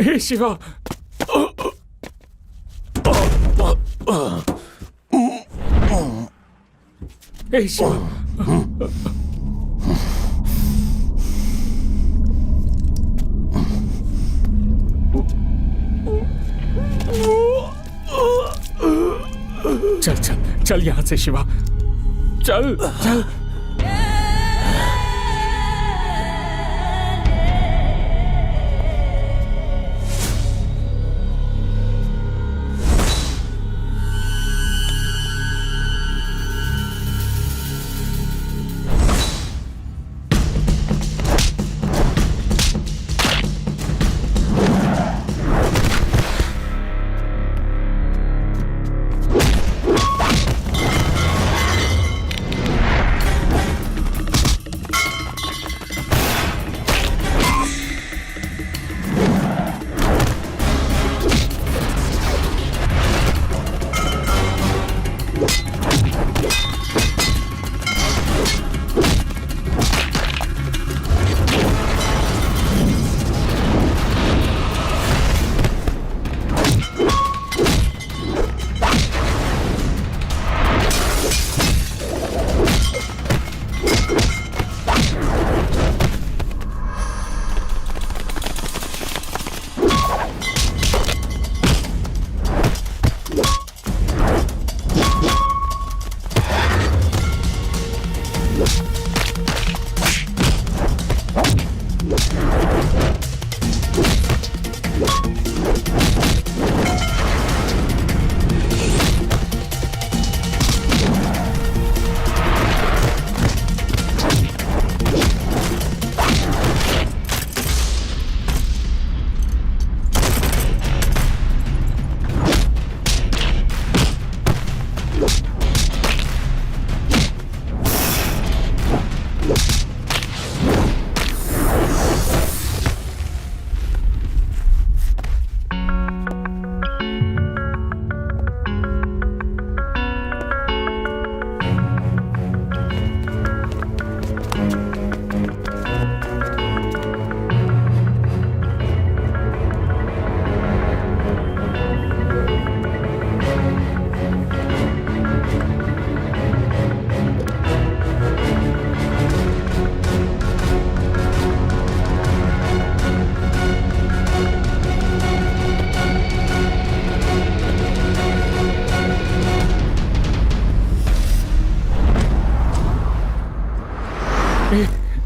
हे शिवा, हे शिवा। चल चल चल यहाँ से शिवा, चल चल।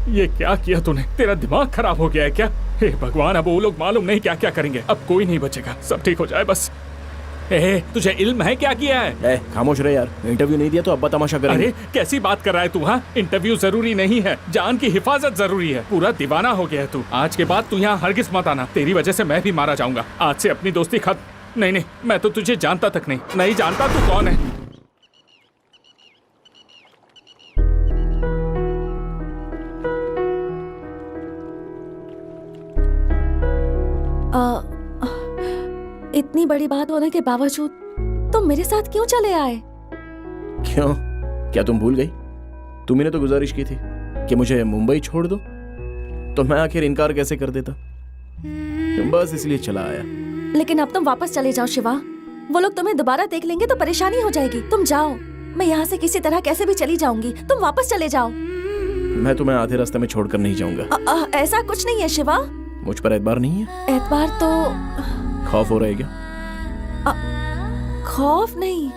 ये क्या किया तूने? तेरा दिमाग खराब हो गया है क्या? हे भगवान, अब वो लोग मालूम नहीं क्या क्या करेंगे। अब कोई नहीं बचेगा, सब ठीक हो जाए बस। तुझे इल्म है क्या किया है? खामोश रहे यार, इंटरव्यू नहीं दिया तो अब्बा तमाशा करेंगे। अरे कैसी बात कर रहा है तू? हाँ, इंटरव्यू जरूरी नहीं है, जान की हिफाजत जरूरी है। पूरा दीवाना हो गया है तू। आज के बाद तू यहाँ हरगिज मत आना, तेरी वजह से मैं भी मारा जाऊंगा। आज से अपनी दोस्ती खत्म। नहीं, मैं तो तुझे जानता तक नहीं जानता तू कौन है। इतनी बड़ी बात होने के बावजूद तुम मेरे साथ क्यों चले आए? क्यों? क्या तुम भूल गई? तुमने तो गुजारिश की थी कि मुझे मुंबई छोड़ दो, तो मैं आखिर इनकार कैसे कर देता? बस इसलिए चला आया। लेकिन अब तुम वापस चले जाओ शिवा, वो लोग तुम्हें दोबारा देख लेंगे तो परेशानी हो जाएगी। तुम जाओ, मैं यहाँ से किसी तरह कैसे भी चली जाऊंगी। तुम वापस चले जाओ। मैं तुम्हें आधे रास्ते में छोड़कर नहीं जाऊंगा। ऐसा कुछ नहीं है शिवा। मुझ पर एतबार नहीं है? एतबार तो खौफ हो रहा है क्या? खौफ नहीं।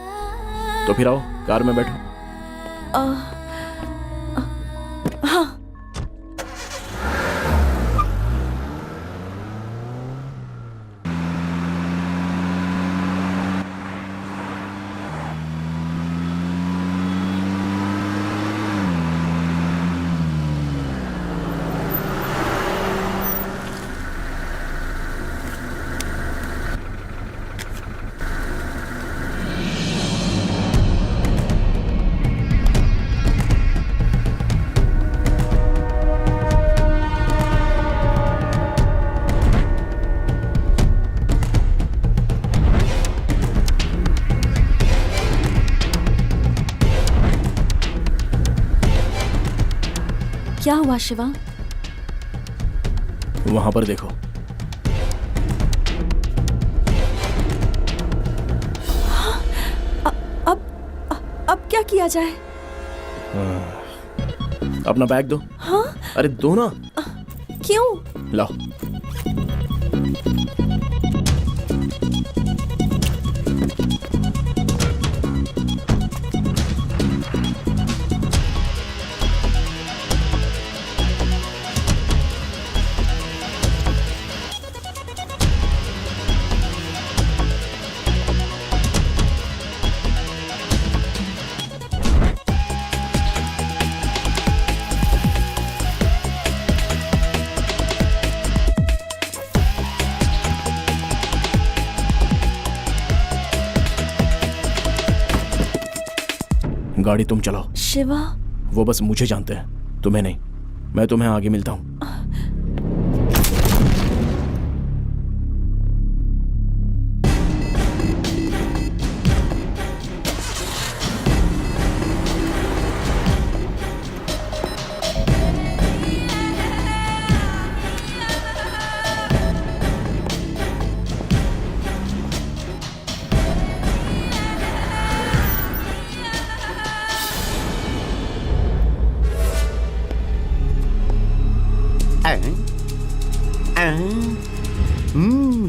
तो फिर आओ, कार में बैठो। हाँ। क्या हुआ शिवा? वहां पर देखो। अब क्या किया जाए? अपना बैग दो। हाँ? अरे दो ना। क्यों? लाओ। गाड़ी तुम चलाओ। शिवा, वो बस मुझे जानते हैं, तुम्हें नहीं। मैं तुम्हें आगे मिलता हूं।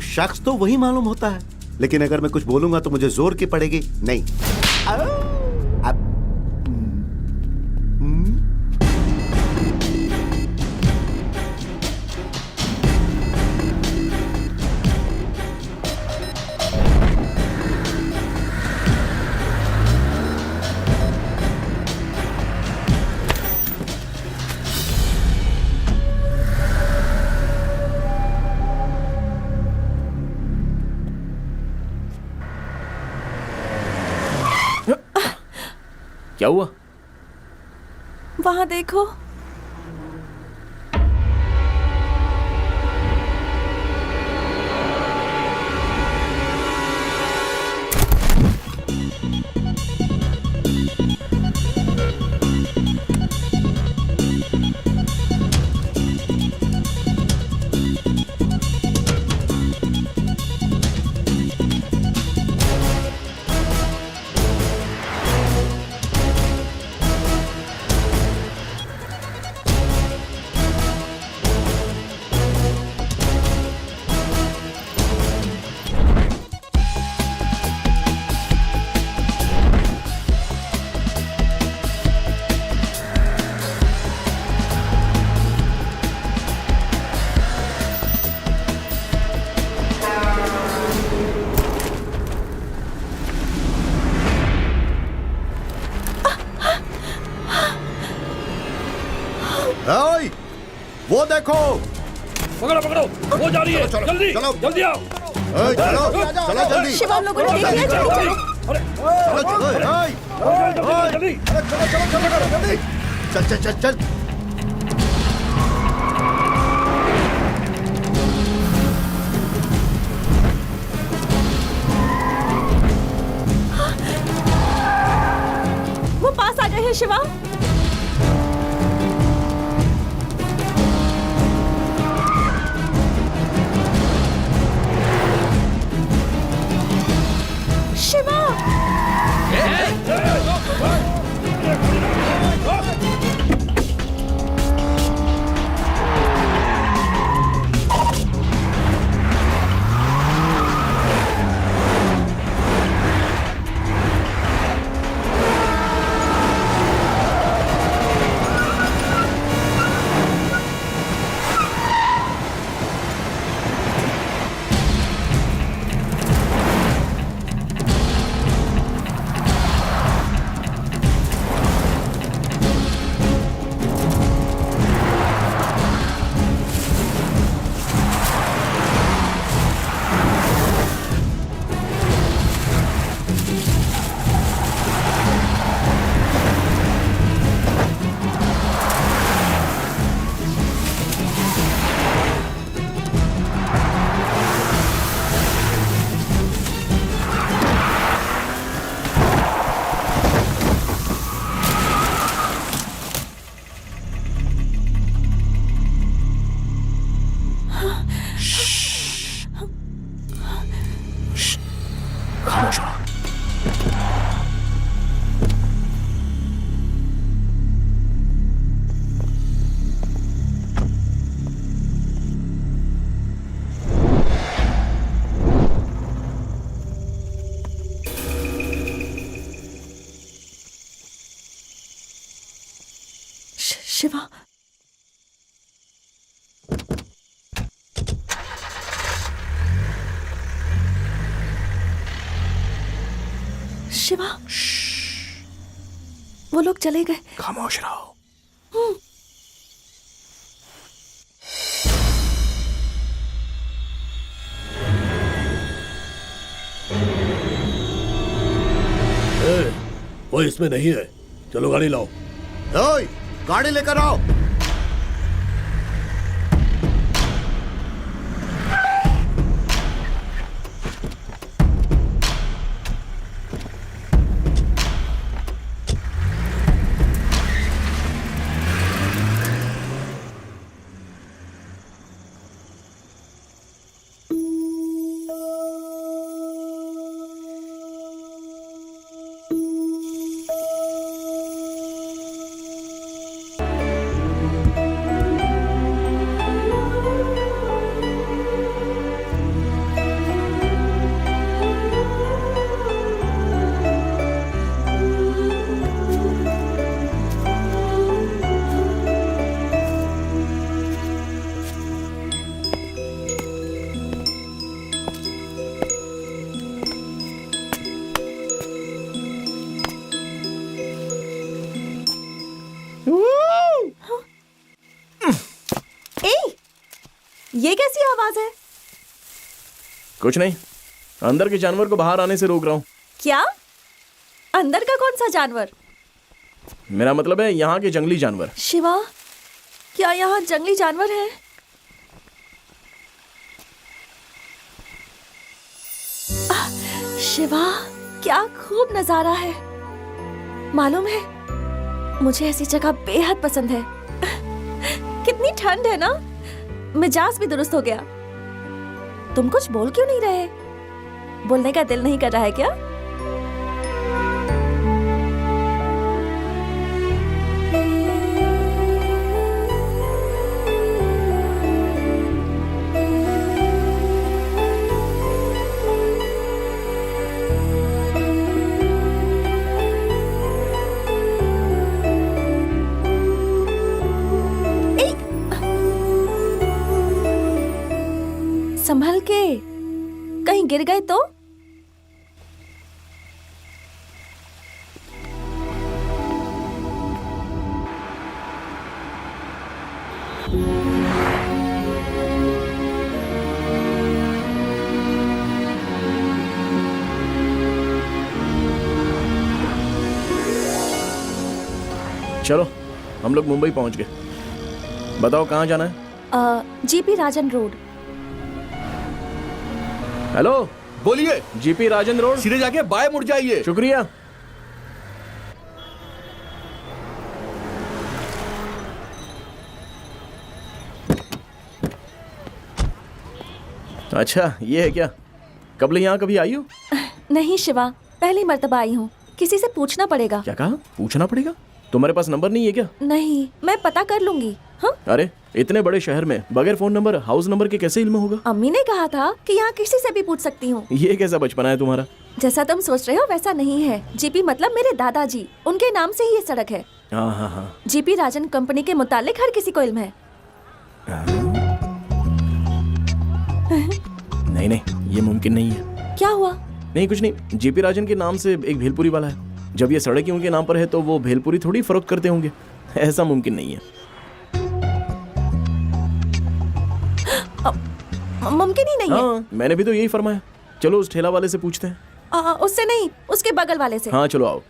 शख्स तो वही मालूम होता है, लेकिन अगर मैं कुछ बोलूंगा तो मुझे जोर की पड़ेगी। नहीं। क्या हुआ? वहां देखो। वो देखो। पकड़ो पकड़ो, वो जा रही है। चलो, जल्दी चलो। जल्दी आओ। चलो चलो जल्दी। शिवा, हम लोगों ने देख लिया, चलो चलो। चलो चलो जल्दी चल चल चल चल। वो पास आ गए हैं शिवा। शिवा, खामोश हो। शिवा, शिवा, वो लोग चले गए। खामोश रहो। वो इसमें नहीं है, चलो गाड़ी लाओ। ओए, गाड़ी लेकर आओ। ये कैसी आवाज है? कुछ नहीं, अंदर के जानवर को बाहर आने से रोक रहा हूँ। क्या? अंदर का कौन सा जानवर? मेरा मतलब है यहाँ के जंगली जानवर। शिवा, क्या यहाँ जंगली जानवर है? शिवा, क्या खूब नजारा है। मालूम है, मुझे ऐसी जगह बेहद पसंद है। कितनी ठंड है ना, मिजाज भी दुरुस्त हो गया। तुम कुछ बोल क्यों नहीं रहे? बोलने का दिल नहीं कर रहा है क्या? संभल के, कहीं गिर गए तो? चलो हम लोग मुंबई पहुंच गए। बताओ कहाँ जाना है? जीपी राजन रोड। हेलो, बोलिए। जीपी राजन रोड। सीधे जाके बाएं मुड़ जाइए। शुक्रिया। अच्छा ये है क्या? कब यहाँ कभी आई हो? नहीं शिवा, पहली मर्तबा आई हूँ। किसी से पूछना पड़ेगा। क्या कहा? पूछना पड़ेगा? तुम्हारे पास नंबर नहीं है क्या? नहीं, मैं पता कर लूंगी। हाँ? अरे इतने बड़े शहर में बगैर फोन नंबर, हाउस नंबर के कैसे इल्म होगा? अम्मी ने कहा था कि यहाँ किसी से भी पूछ सकती हूँ। ये कैसा बचपना है तुम्हारा? जैसा तुम सोच रहे हो वैसा नहीं है। जीपी मतलब मेरे दादाजी, उनके नाम से ही ये सड़क है। हाँ हाँ हाँ। जीपी राजन कंपनी के मुतालिक हर किसी को इल्म है। नहीं नहीं, ये मुमकिन नहीं है। क्या हुआ? नहीं कुछ नहीं। जीपी राजन के नाम से एक भेलपुरी वाला है। जब ये सड़क ही उनके नाम पर है तो वो भेलपुरी थोड़ी फरोख्त करते होंगे। ऐसा मुमकिन नहीं है। मुमकिन ही नहीं है। हाँ, मैंने भी तो यही फरमाया। चलो उस ठेला वाले से पूछते हैं। उससे नहीं, उसके बगल वाले से। हाँ चलो आओ।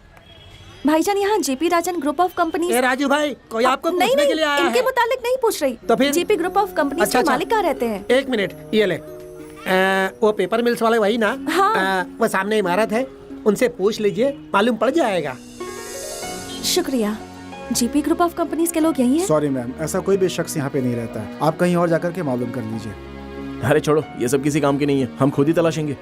भाईजान, यहाँ GP Rajan group of company. Raju भाई, कोई आपको नहीं पूछने के लिए आया इनके है। मुतालिक नहीं पूछ रही। तो फिर? जीपी ग्रुप ऑफ कंपनी के मालिक कहाँ रहते हैं? एक मिनट, ये ले। वो पेपर मिल्स वाले वही ना? हाँ। वो सामने इमारत है, उनसे पूछ लीजिए, मालूम पड़ जाएगा। शुक्रिया। जीपी ग्रुप ऑफ कंपनीज के लोग यही हैं? सॉरी मैम, ऐसा कोई भी शख्स यहाँ पे नहीं रहता है। आप कहीं और जाकर के मालूम कर लीजिए। अरे छोड़ो, ये सब किसी काम की नहीं है। हम खुद ही तलाशेंगे।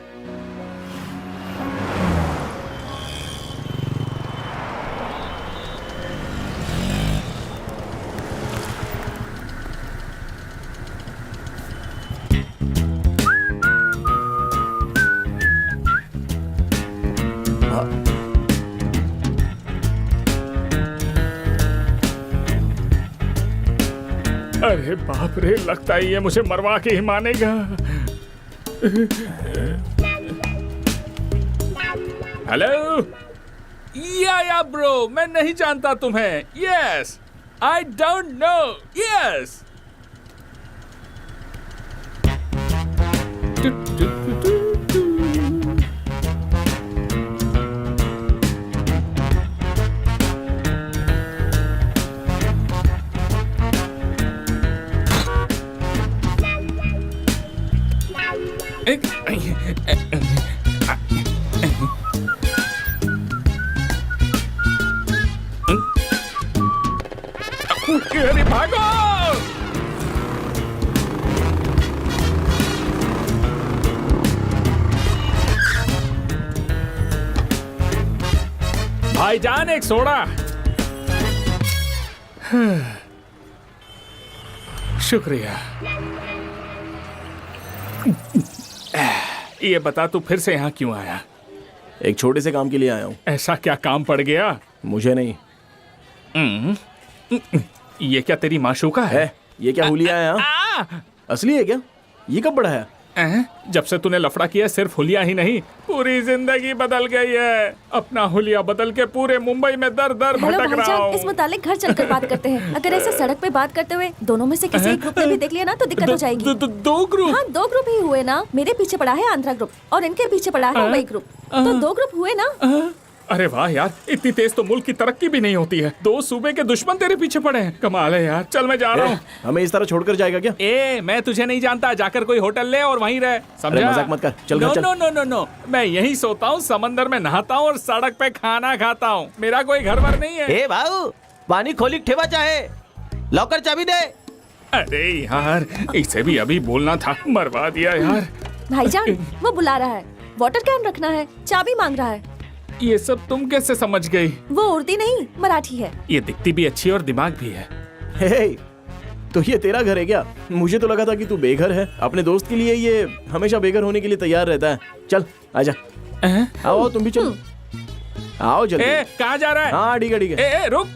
अरे बाप रे, लगता है ये मुझे मरवा के ही मानेगा। हेलो या ब्रो, मैं नहीं जानता तुम्हें। Yes, I don't know. Yes अरे भागो! भाईजान एक सोडा। शुक्रिया। ये बता, तू फिर से यहाँ क्यों आया? एक छोटे से काम के लिए आया हूँ। ऐसा क्या काम पड़ गया? मुझे नहीं। ये क्या तेरी माशूका है? ये क्या हुलिया है? हाँ? असली है क्या? ये कब बढ़ा है? जब से तूने लफड़ा किया, सिर्फ हुलिया ही नहीं, पूरी जिंदगी बदल गई है। अपना हुलिया बदल के पूरे मुंबई में दर दर भटक रहा हूँ। इस मुतालिक घर चलकर बात करते हैं। अगर ऐसे सड़क पे बात करते हुए दोनों में से किसी एक ग्रुप ने भी देख लिया ना तो दिक्कत हो जाएगी। दो ग्रुप? हाँ, 2 ग्रुप ही हुए ना। मेरे पीछे पड़ा है आंध्रा ग्रुप और इनके पीछे पड़ा है मुंबई ग्रुप। तो 2 ग्रुप हुए ना। अरे वाह यार, इतनी तेज तो मुल्क की तरक्की भी नहीं होती है। 2 सूबे के दुश्मन तेरे पीछे पड़े हैं। कमाल है यार। चल मैं जा रहा हूँ। हमें इस तरह छोड़कर जाएगा क्या? मैं तुझे नहीं जानता। जाकर कोई होटल ले और वहीं रह, समझा? मजाक मत कर। चल घर चल। नो, मैं यहीं सोता हूँ, समंदर में नहाता हूँ और सड़क पे खाना खाता हूँ। मेरा कोई घर वर नहीं है। भाऊ, पानी खोली ठेवा चाहे, लॉकर चाबी दे। अरे यार, इसे भी अभी बोलना था, मरवा दिया यार। भाईजान, वो बुला रहा है। वाटर कैन रखना है, चाबी मांग रहा है। ये सब तुम कैसे समझ गई? वो उर्दी नहीं, मराठी है। ये दिखती भी अच्छी और दिमाग भी है। हे, तो ये तेरा घर है क्या? मुझे तो लगा था कि तू बेघर है। अपने दोस्त के लिए ये हमेशा बेघर होने के लिए तैयार रहता है। चल आजा। आओ तुम भी चलो। आओ जल्दी। कहाँ जा रहा है? हाँ ठीक है। रुक।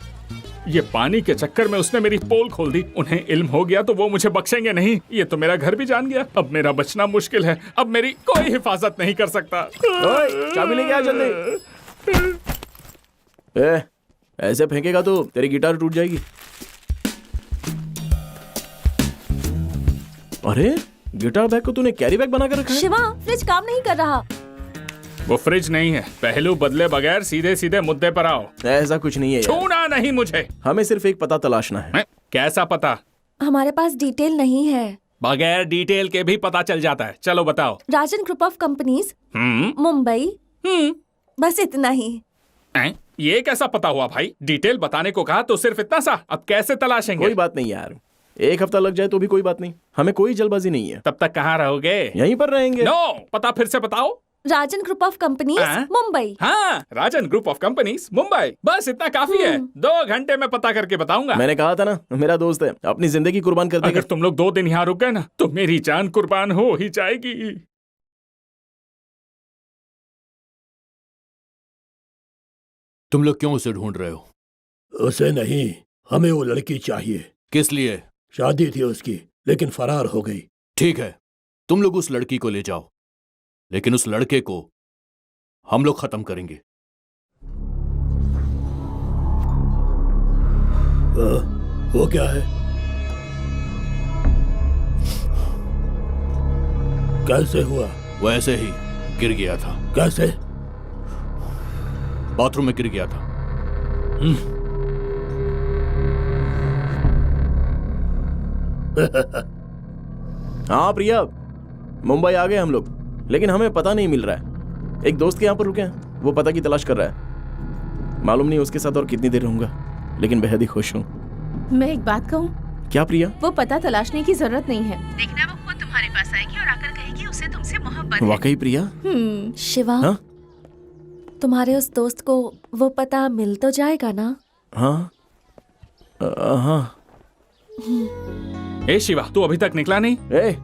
ये पानी के चक्कर में उसने मेरी पोल खोल दी। उन्हें इल्म हो गया तो वो मुझे बख्शेंगे नहीं। ये तो मेरा घर भी जान गया। अब मेरा बचना मुश्किल है। अब मेरी कोई हिफाजत नहीं कर सकता। चाबी लेके आ जल्दी। ऐसे फेंकेगा तो तेरी गिटार टूट जाएगी। अरे गिटार बैग को तूने कैरी बैग बना कर रखा है? शिवा, फ्रिज काम नहीं कर रहा। वो फ्रिज नहीं है। पहलू बदले बगैर सीधे सीधे मुद्दे पर आओ। ऐसा कुछ नहीं है यार। छूना नहीं मुझे। हमें सिर्फ एक पता तलाशना है। कैसा पता? हमारे पास डिटेल नहीं है। बगैर डिटेल के भी पता चल जाता है। चलो बताओ। राजन ग्रुप ऑफ कंपनीज, मुंबई। बस इतना ही। ये कैसा पता हुआ भाई? डिटेल बताने को कहा तो सिर्फ इतना सा। अब कैसे तलाशेंगे? कोई बात नहीं यार, एक हफ्ता लग जाए तो भी कोई बात नहीं, हमें कोई जल्दबाजी नहीं है। तब तक कहाँ रहोगे? यहीं पर रहेंगे। नो, पता फिर से बताओ। राजन ग्रुप ऑफ कंपनीज, मुंबई। हाँ, राजन ग्रुप ऑफ कंपनीज, मुंबई। बस इतना काफी है। 2 घंटे में पता करके बताऊंगा। मैंने कहा था ना, मेरा दोस्त है, अपनी जिंदगी कुर्बान कर देगा। अगर तुम लोग 2 दिन यहाँ रुक गए ना तो मेरी जान कुर्बान हो ही जाएगी। तुम लोग क्यों उसे ढूंढ रहे हो? उसे नहीं, हमें वो लड़की चाहिए। किस लिए? शादी थी उसकी, लेकिन फरार हो गई। ठीक है, तुम लोग उस लड़की को ले जाओ, लेकिन उस लड़के को हम लोग खत्म करेंगे। वो क्या है? कैसे हुआ? वो ऐसे ही गिर गया था। कैसे? बाथरूम में गिर गया था। हाँ प्रिया, मुंबई आ गए हम लोग, लेकिन हमें पता नहीं मिल रहा है। एक दोस्त के यहाँ पर रुके हैं, वो पता की तलाश कर रहा है। मालूम नहीं उसके साथ और कितनी देर रहूंगा, लेकिन बेहद ही खुश हूँ। मैं एक बात कहूँ? क्या प्रिया? वो पता तलाशने की जरूरत नहीं है। देखना वो खुद तुम्हारे पास आएगी और आकर कहेगी उसे तुमसे मोहब्बत है। वाकई प्रिया? शिवा, हाँ? तुम्हारे उस दोस्त को वो पता मिल तो जाएगा ना? हाँ हाँ। ए शिवा, तू अभी तक निकला नहीं?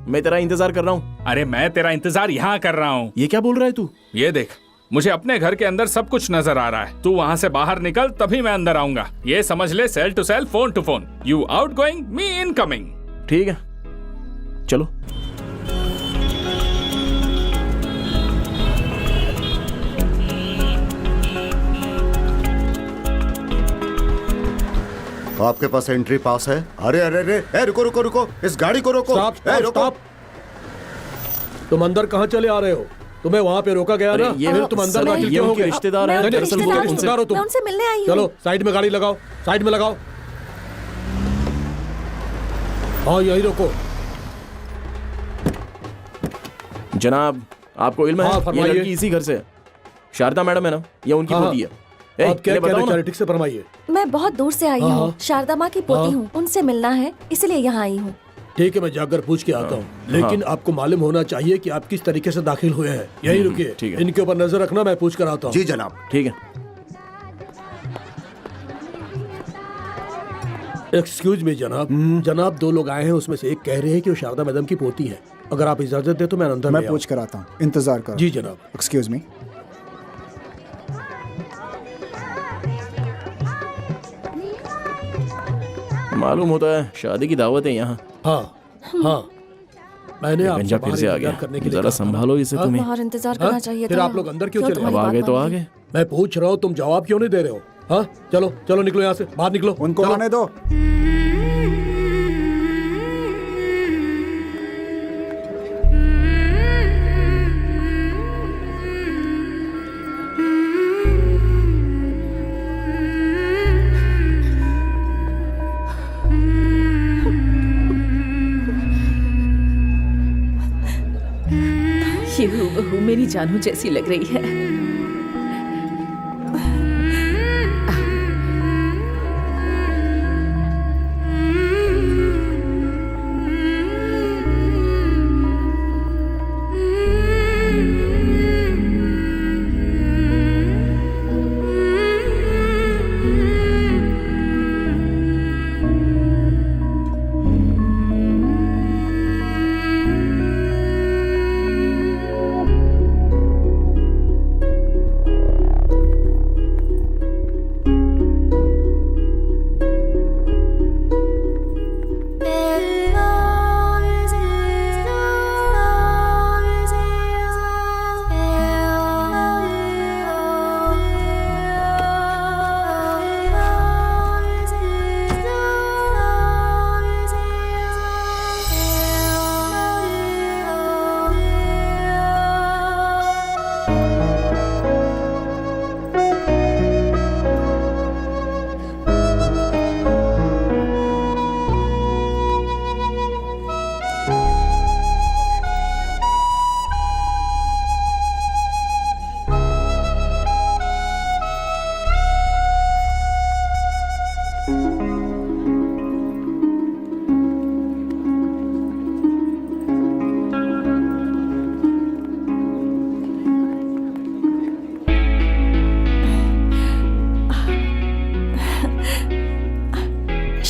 मैं तेरा इंतजार कर रहा हूँ। अरे मैं तेरा इंतजार यहाँ कर रहा हूँ। ये क्या बोल रहा है तू? ये देख, मुझे अपने घर के अंदर सब कुछ नजर आ रहा है। तू वहाँ से बाहर निकल, तभी मैं अंदर आऊंगा। ये समझ ले, cell to cell, phone to phone. You outgoing, me incoming. ठीक है, चलो। आपके पास एंट्री पास है? अरे अरे अरे, रुको रुको रुको, इस गाड़ी को रोको। स्टॉप। तुम अंदर कहाँ चले आ रहे हो? तुम्हें वहाँ पे रोका गया ना? ये तुम अंदर दाखिल क्यों हो गए? रिश्तेदार हैं, दरअसल वो रिश्तेदार हो तुम। मैं उनसे मिलने आई हूँ। चलो साइड में गाड़ी लगाओ, साइड में लगाओ। हाँ यही रोको। जनाब, आपको इल्म है ये लड़की इसी घर से है। शारदा मैडम है ना, ये उनकी पोती है। आप क्या कह रहे हैं? ठीक से फरमाइए। मैं बहुत दूर से आई हूँ, शारदा माँ की पोती हूँ, उनसे मिलना है, इसलिए यहाँ आई हूँ। ठीक है, मैं जाकर पूछ के आता हूँ, लेकिन आपको मालूम होना चाहिए कि आप किस तरीके से दाखिल हुए हैं। यही रुकिए, इनके ऊपर नजर रखना, मैं पूछ कर आता हूँ। जी जनाब। ठीक है। एक्सक्यूज मी जनाब। जनाब, 2 लोग आए हैं, उसमें से एक कह रहे हैं कि वो शारदा मैडम की पोती है। अगर आप इजाजत दे तो मैं अंदर मैं पूछ कर आता हूँ, इंतजार करो। जी जनाब। Excuse me. मालूम होता है शादी की दावत है यहाँ। हाँ, मैंने आपसे फिर से आ गया, जरा संभालो इसे तुम्हें। बाहर इंतजार करना चाहिए था। फिर आप लोग अंदर क्यों चले? अब आगे तो आगे। मैं पूछ रहा हूँ, तुम जवाब क्यों नहीं दे रहे हो? हाँ, चलो चलो निकलो यहाँ से, बाहर निकलो। उनको आने दो। ये हूबहू मेरी जानू जैसी लग रही है।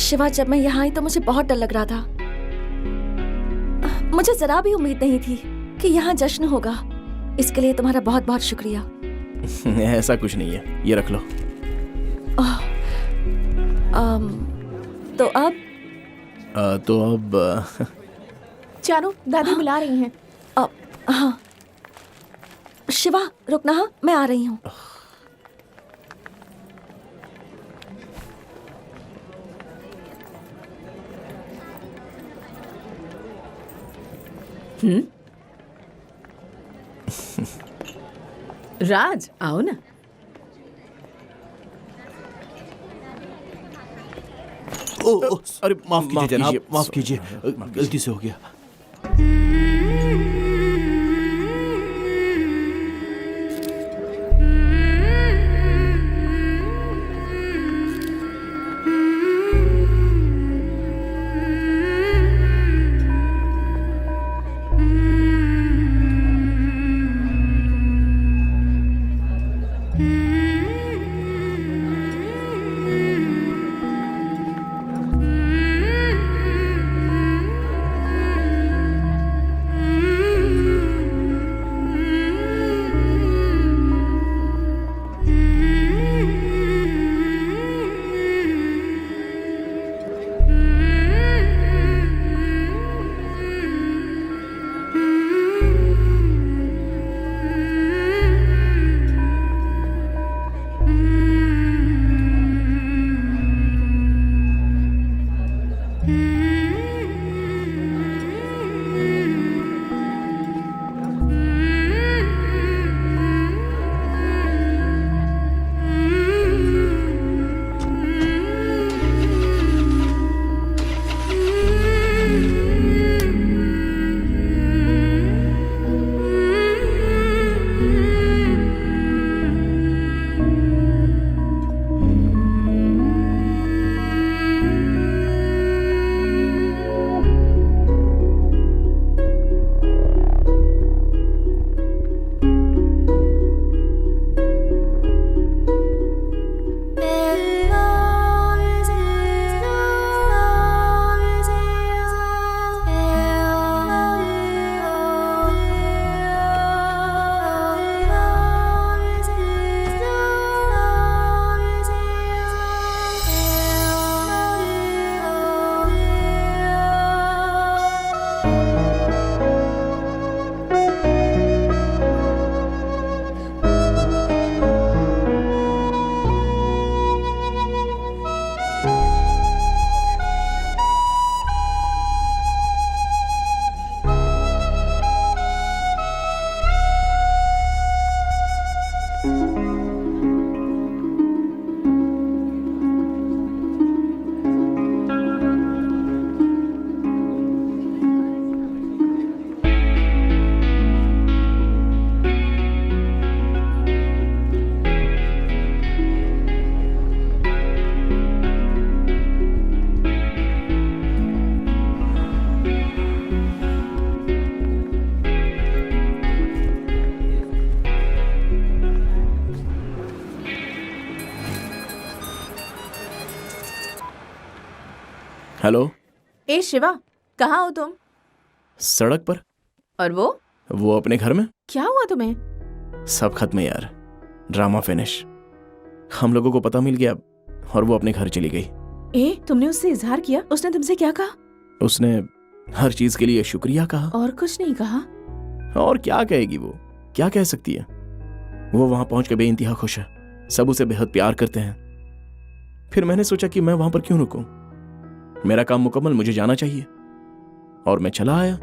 शिवा, जब मैं यहाँ आई तो मुझे बहुत डर लग रहा था। मुझे जरा भी उम्मीद नहीं थी कि यहाँ जश्न होगा। इसके लिए तुम्हारा बहुत बहुत शुक्रिया। ऐसा कुछ नहीं है, ये रख लो। तो अब चानू, दादी बुला रही हैं। हाँ शिवा, रुकना। हाँ, मैं आ रही हूँ। राज, आओ ना। अरे माफ कीजिए जनाब, माफ कीजिए, गलती से हो गया। हेलो। ए शिवा, कहाँ हो तुम? सड़क पर। और वो अपने घर में। क्या हुआ तुम्हें? सब खत्म है यार, ड्रामा फिनिश। हम लोगों को पता मिल गया और वो अपने घर चली गई। ए, तुमने उससे इजहार किया? उसने तुमसे क्या कहा? उसने हर चीज के लिए शुक्रिया कहा। और कुछ नहीं कहा? और क्या कहेगी वो, क्या कह सकती है? वो वहां पहुंच के बेइंतहा खुश है, सब उसे बेहद प्यार करते हैं। फिर मैंने सोचा कि मैं वहां पर क्यों रुकूं, मेरा काम मुकम्मल, मुझे जाना चाहिए। और मैं चला आया।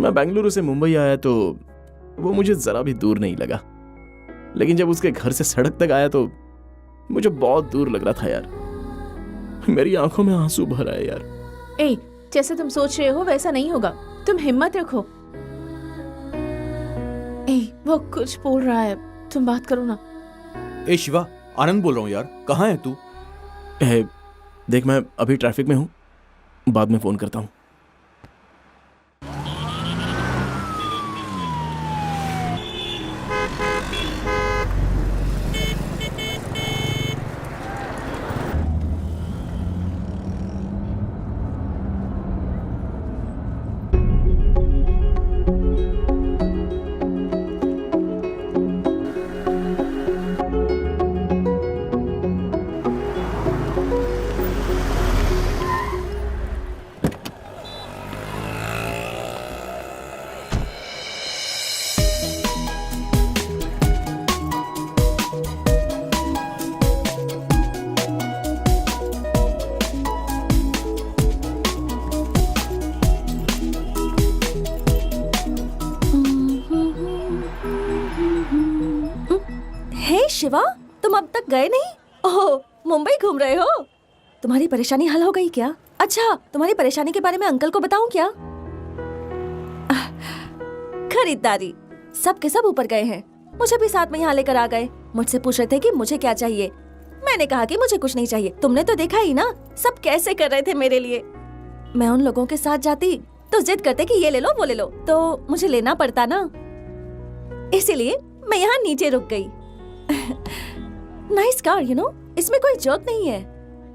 मैं बेंगलुरु से मुंबई आया तो वो मुझे जरा भी दूर नहीं लगा, लेकिन जब उसके घर से सड़क तक आया तो मुझे बहुत दूर लग रहा था यार। मेरी आंखों में आंसू भर आए यार। ए, जैसे तुम सोच रहे हो वैसा नहीं होगा, तुम हिम्मत रखो। ए, वो कुछ बोल रहा है, तुम बात करो ना। ए शिवा, आनंद बोल रहा हूँ यार, कहाँ है तू? देख, मैं अभी ट्रैफिक में हूँ, बाद में फोन करता हूँ। हे शिवा, तुम अब तक गए नहीं? ओह, मुंबई घूम रहे हो? तुम्हारी परेशानी हल हो गई क्या? अच्छा, तुम्हारी परेशानी के बारे में अंकल को बताऊं क्या? खरीदारी सब के सब ऊपर गए हैं, मुझे भी साथ में यहाँ लेकर आ गए। मुझसे पूछ रहे थे कि मुझे क्या चाहिए। मैंने कहा कि मुझे कुछ नहीं चाहिए। तुमने तो देखा ही ना सब कैसे कर रहे थे मेरे लिए। मैं उन लोगों के साथ जाती तो जिद करते कि ये ले लो वो ले लो, तो मुझे लेना पड़ता ना, इसीलिए मैं यहाँ नीचे रुक गई। नाइस कार, यू नो, इसमें कोई जोक नहीं है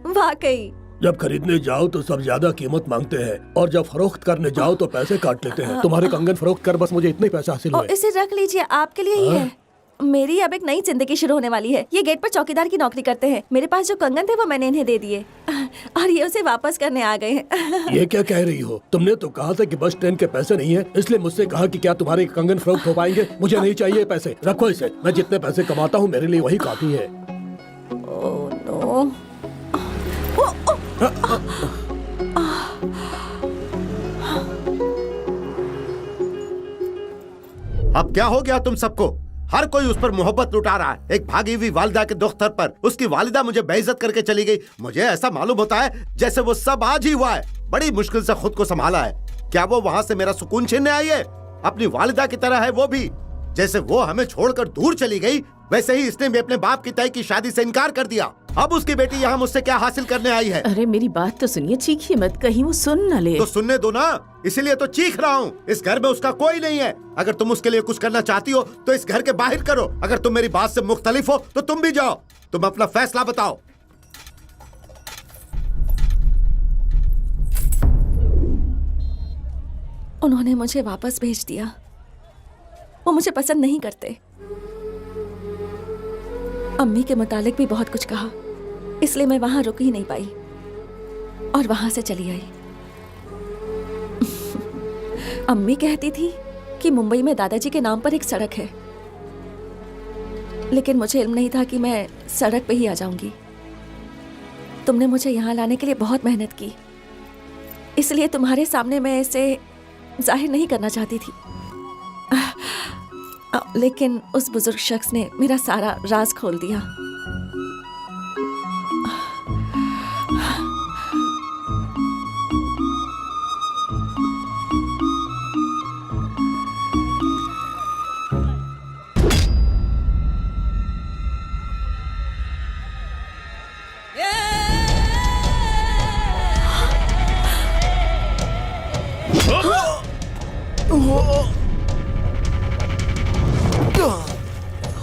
वाकई। जब खरीदने जाओ तो सब ज्यादा कीमत मांगते हैं और जब फरोख्त करने जाओ तो पैसे काट लेते हैं। तुम्हारे कंगन फरोख्त कर बस मुझे इतने पैसे हासिल हुए। इसे रख लीजिए, आपके लिए ही है। मेरी अब एक नई जिंदगी शुरू होने वाली है। ये गेट पर चौकीदार की नौकरी करते हैं। मेरे पास जो कंगन थे वो मैंने इन्हें दे दिए और ये उसे वापस करने आ गए हैं। ये क्या कह रही हो? तुमने तो कहा था कि बस ट्रेन के पैसे नहीं है, इसलिए मुझसे कहा कि क्या तुम्हारे कंगन फरोख्त हो पाएंगे। मुझे नहीं चाहिए पैसे, रखो इसे। मैं जितने पैसे कमाता हूँ मेरे लिए वही काफी है। Oh no. अब क्या हो गया तुम सबको? हर कोई उस पर मोहब्बत लुटा रहा है, एक भागी हुई वालिदा के दफ्तर पर। उसकी वालिदा मुझे बेइज्जत करके चली गई। मुझे ऐसा मालूम होता है जैसे वो सब आज ही हुआ है। बड़ी मुश्किल से खुद को संभाला है। क्या वो वहाँ से मेरा सुकून छीनने आई है? अपनी वालिदा की तरह है वो भी। जैसे वो हमें छोड़कर दूर चली गई, वैसे ही इसने भी अपने बाप की तय की शादी से इनकार कर दिया। अब उसकी बेटी यहाँ मुझसे क्या हासिल करने आई है? अरे मेरी बात तो सुनिए, चीखिए मत, कहीं वो सुन न ले। तो सुनने दो ना, इसीलिए तो चीख रहा हूँ। इस घर में उसका कोई नहीं है। अगर तुम उसके लिए कुछ करना चाहती हो तो इस घर के बाहर करो। अगर तुम मेरी बात से मुख्तलिफ हो तो तुम भी जाओ। तुम अपना फैसला बताओ। उन्होंने मुझे वापस भेज दिया। वो मुझे पसंद नहीं करते। अम्मी के मुतालिक भी बहुत कुछ कहा, इसलिए मैं वहां रुक ही नहीं पाई और वहां से चली आई। अम्मी कहती थी कि मुंबई में दादाजी के नाम पर एक सड़क है, लेकिन मुझे इल्म नहीं था कि मैं सड़क पे ही आ जाऊंगी। तुमने मुझे यहाँ लाने के लिए बहुत मेहनत की, इसलिए तुम्हारे सामने मैं इसे जाहिर नहीं करना चाहती थी। लेकिन उस बुजुर्ग शख्स ने मेरा सारा राज खोल दिया।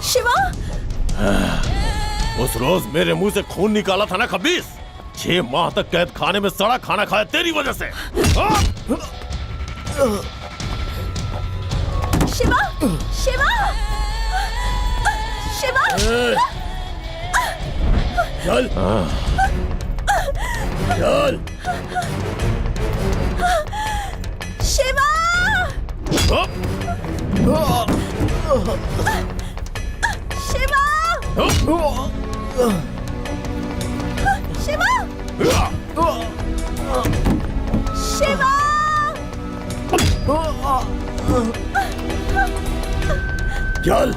शिवा, उस रोज मेरे मुंह से खून निकाला था ना खबीस। 6 माह तक कैद खाने में सड़ा खाना खाया तेरी वजह से। शिवा, शिवा, शिवा, चल, चल, शिवा, शिवा, शिवा, शिवा, चल,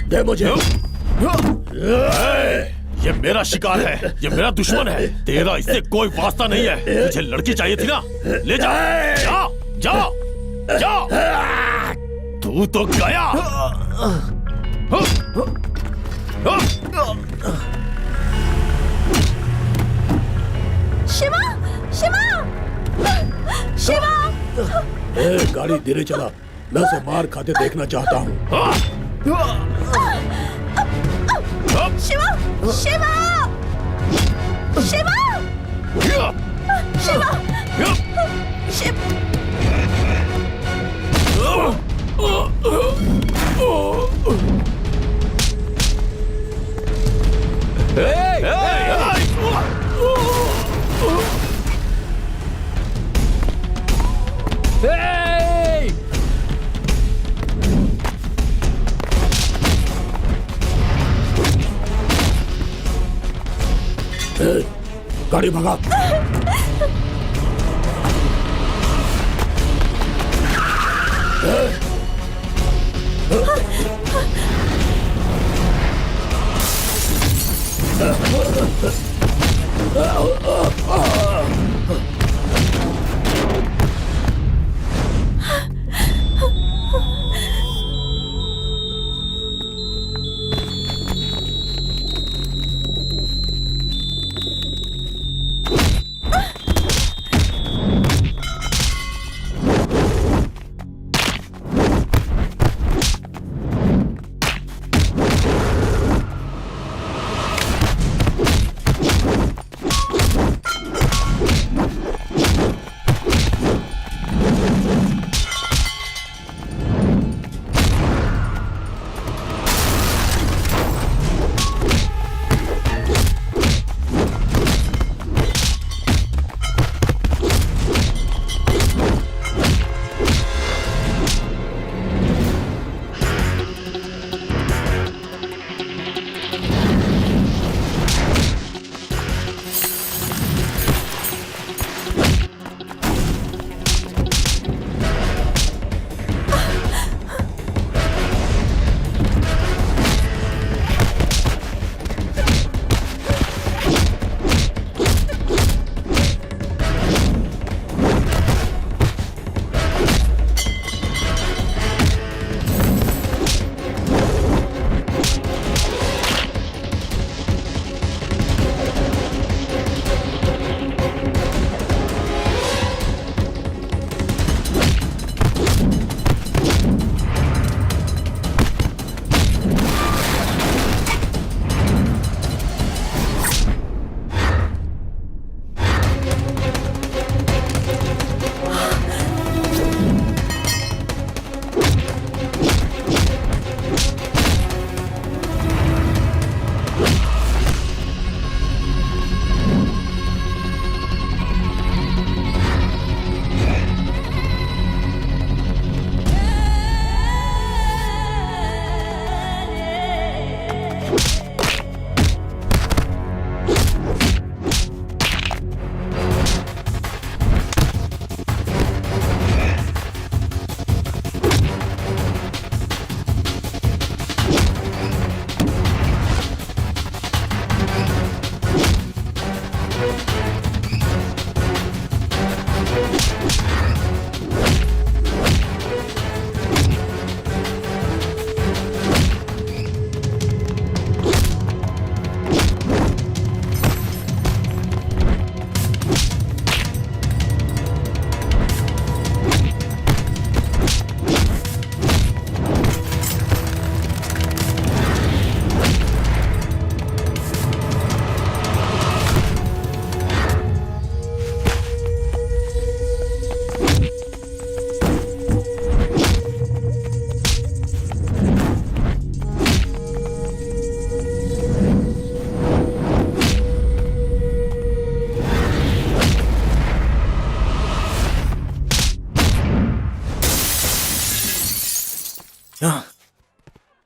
दे मुझे। ये मेरा शिकार है, ये मेरा दुश्मन है। तेरा इससे कोई वास्ता नहीं है। तुझे लड़की चाहिए थी ना, ले जा, जा, जा, जा। तू तो गया। शिवा, शिवा, शिवा। गाड़ी धीरे चला, मैं उसे मार खाते देखना चाहता हूँ। शिवा, शिवा, शिवा, शिवा, गाड़ी भगा।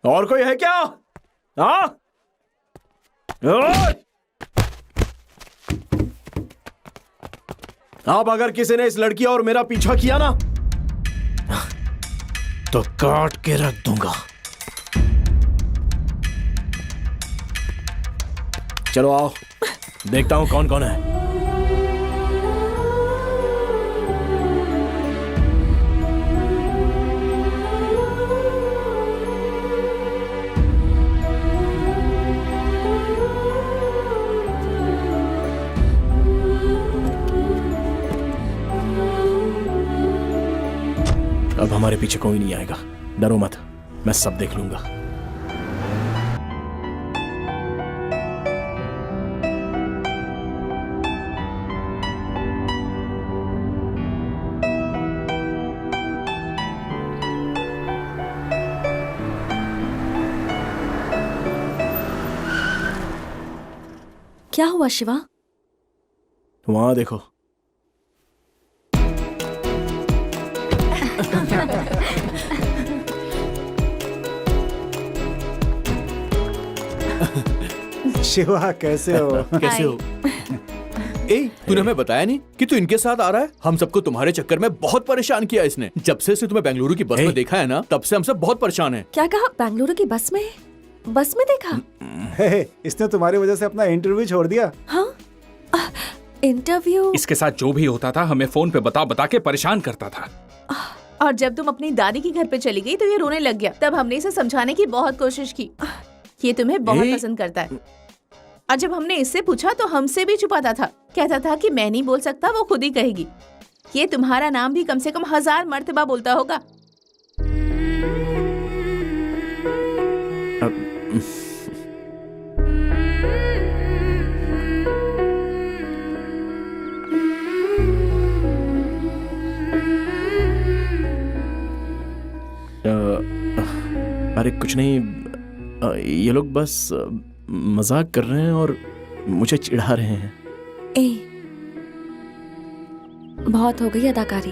और कोई है क्या? हाँ? ओए! अब अगर किसी ने इस लड़की और मेरा पीछा किया ना तो काट के रख दूंगा। चलो आओ, देखता हूं कौन कौन है। अब हमारे पीछे कोई नहीं आएगा, डरो मत, मैं सब देख लूंगा। क्या हुआ शिवा? वहां देखो। शिवा कैसे हो? कैसे हो? ए, तूने हमें बताया नहीं कि तू इनके साथ आ रहा है? हम सबको तुम्हारे चक्कर में बहुत परेशान किया इसने। जब से तुम्हें बेंगलुरु की बस में देखा है ना, तब से हम सब बहुत परेशान हैं। क्या कहा? बेंगलुरु की बस में देखा? इसने तुम्हारी वजह से अपना इंटरव्यू छोड़ दिया। हाँ, इंटरव्यू? इसके साथ जो भी होता था हमें फोन पे बता बता के परेशान करता था। और जब तुम अपनी दादी के घर पे चली गई तो ये रोने लग गया। तब हमने इसे समझाने की बहुत कोशिश की। ये तुम्हें बहुत पसंद करता है। और जब हमने इससे पूछा तो हमसे भी छुपाता था। कहता था कि मैं नहीं बोल सकता, वो खुद ही कहेगी। ये तुम्हारा नाम भी कम से कम 1000 मर्तबा बोलता होगा। अरे कुछ नहीं, ये लोग बस मजाक कर रहे हैं और मुझे चिढ़ा रहे हैं। ए, बहुत हो गई अदाकारी।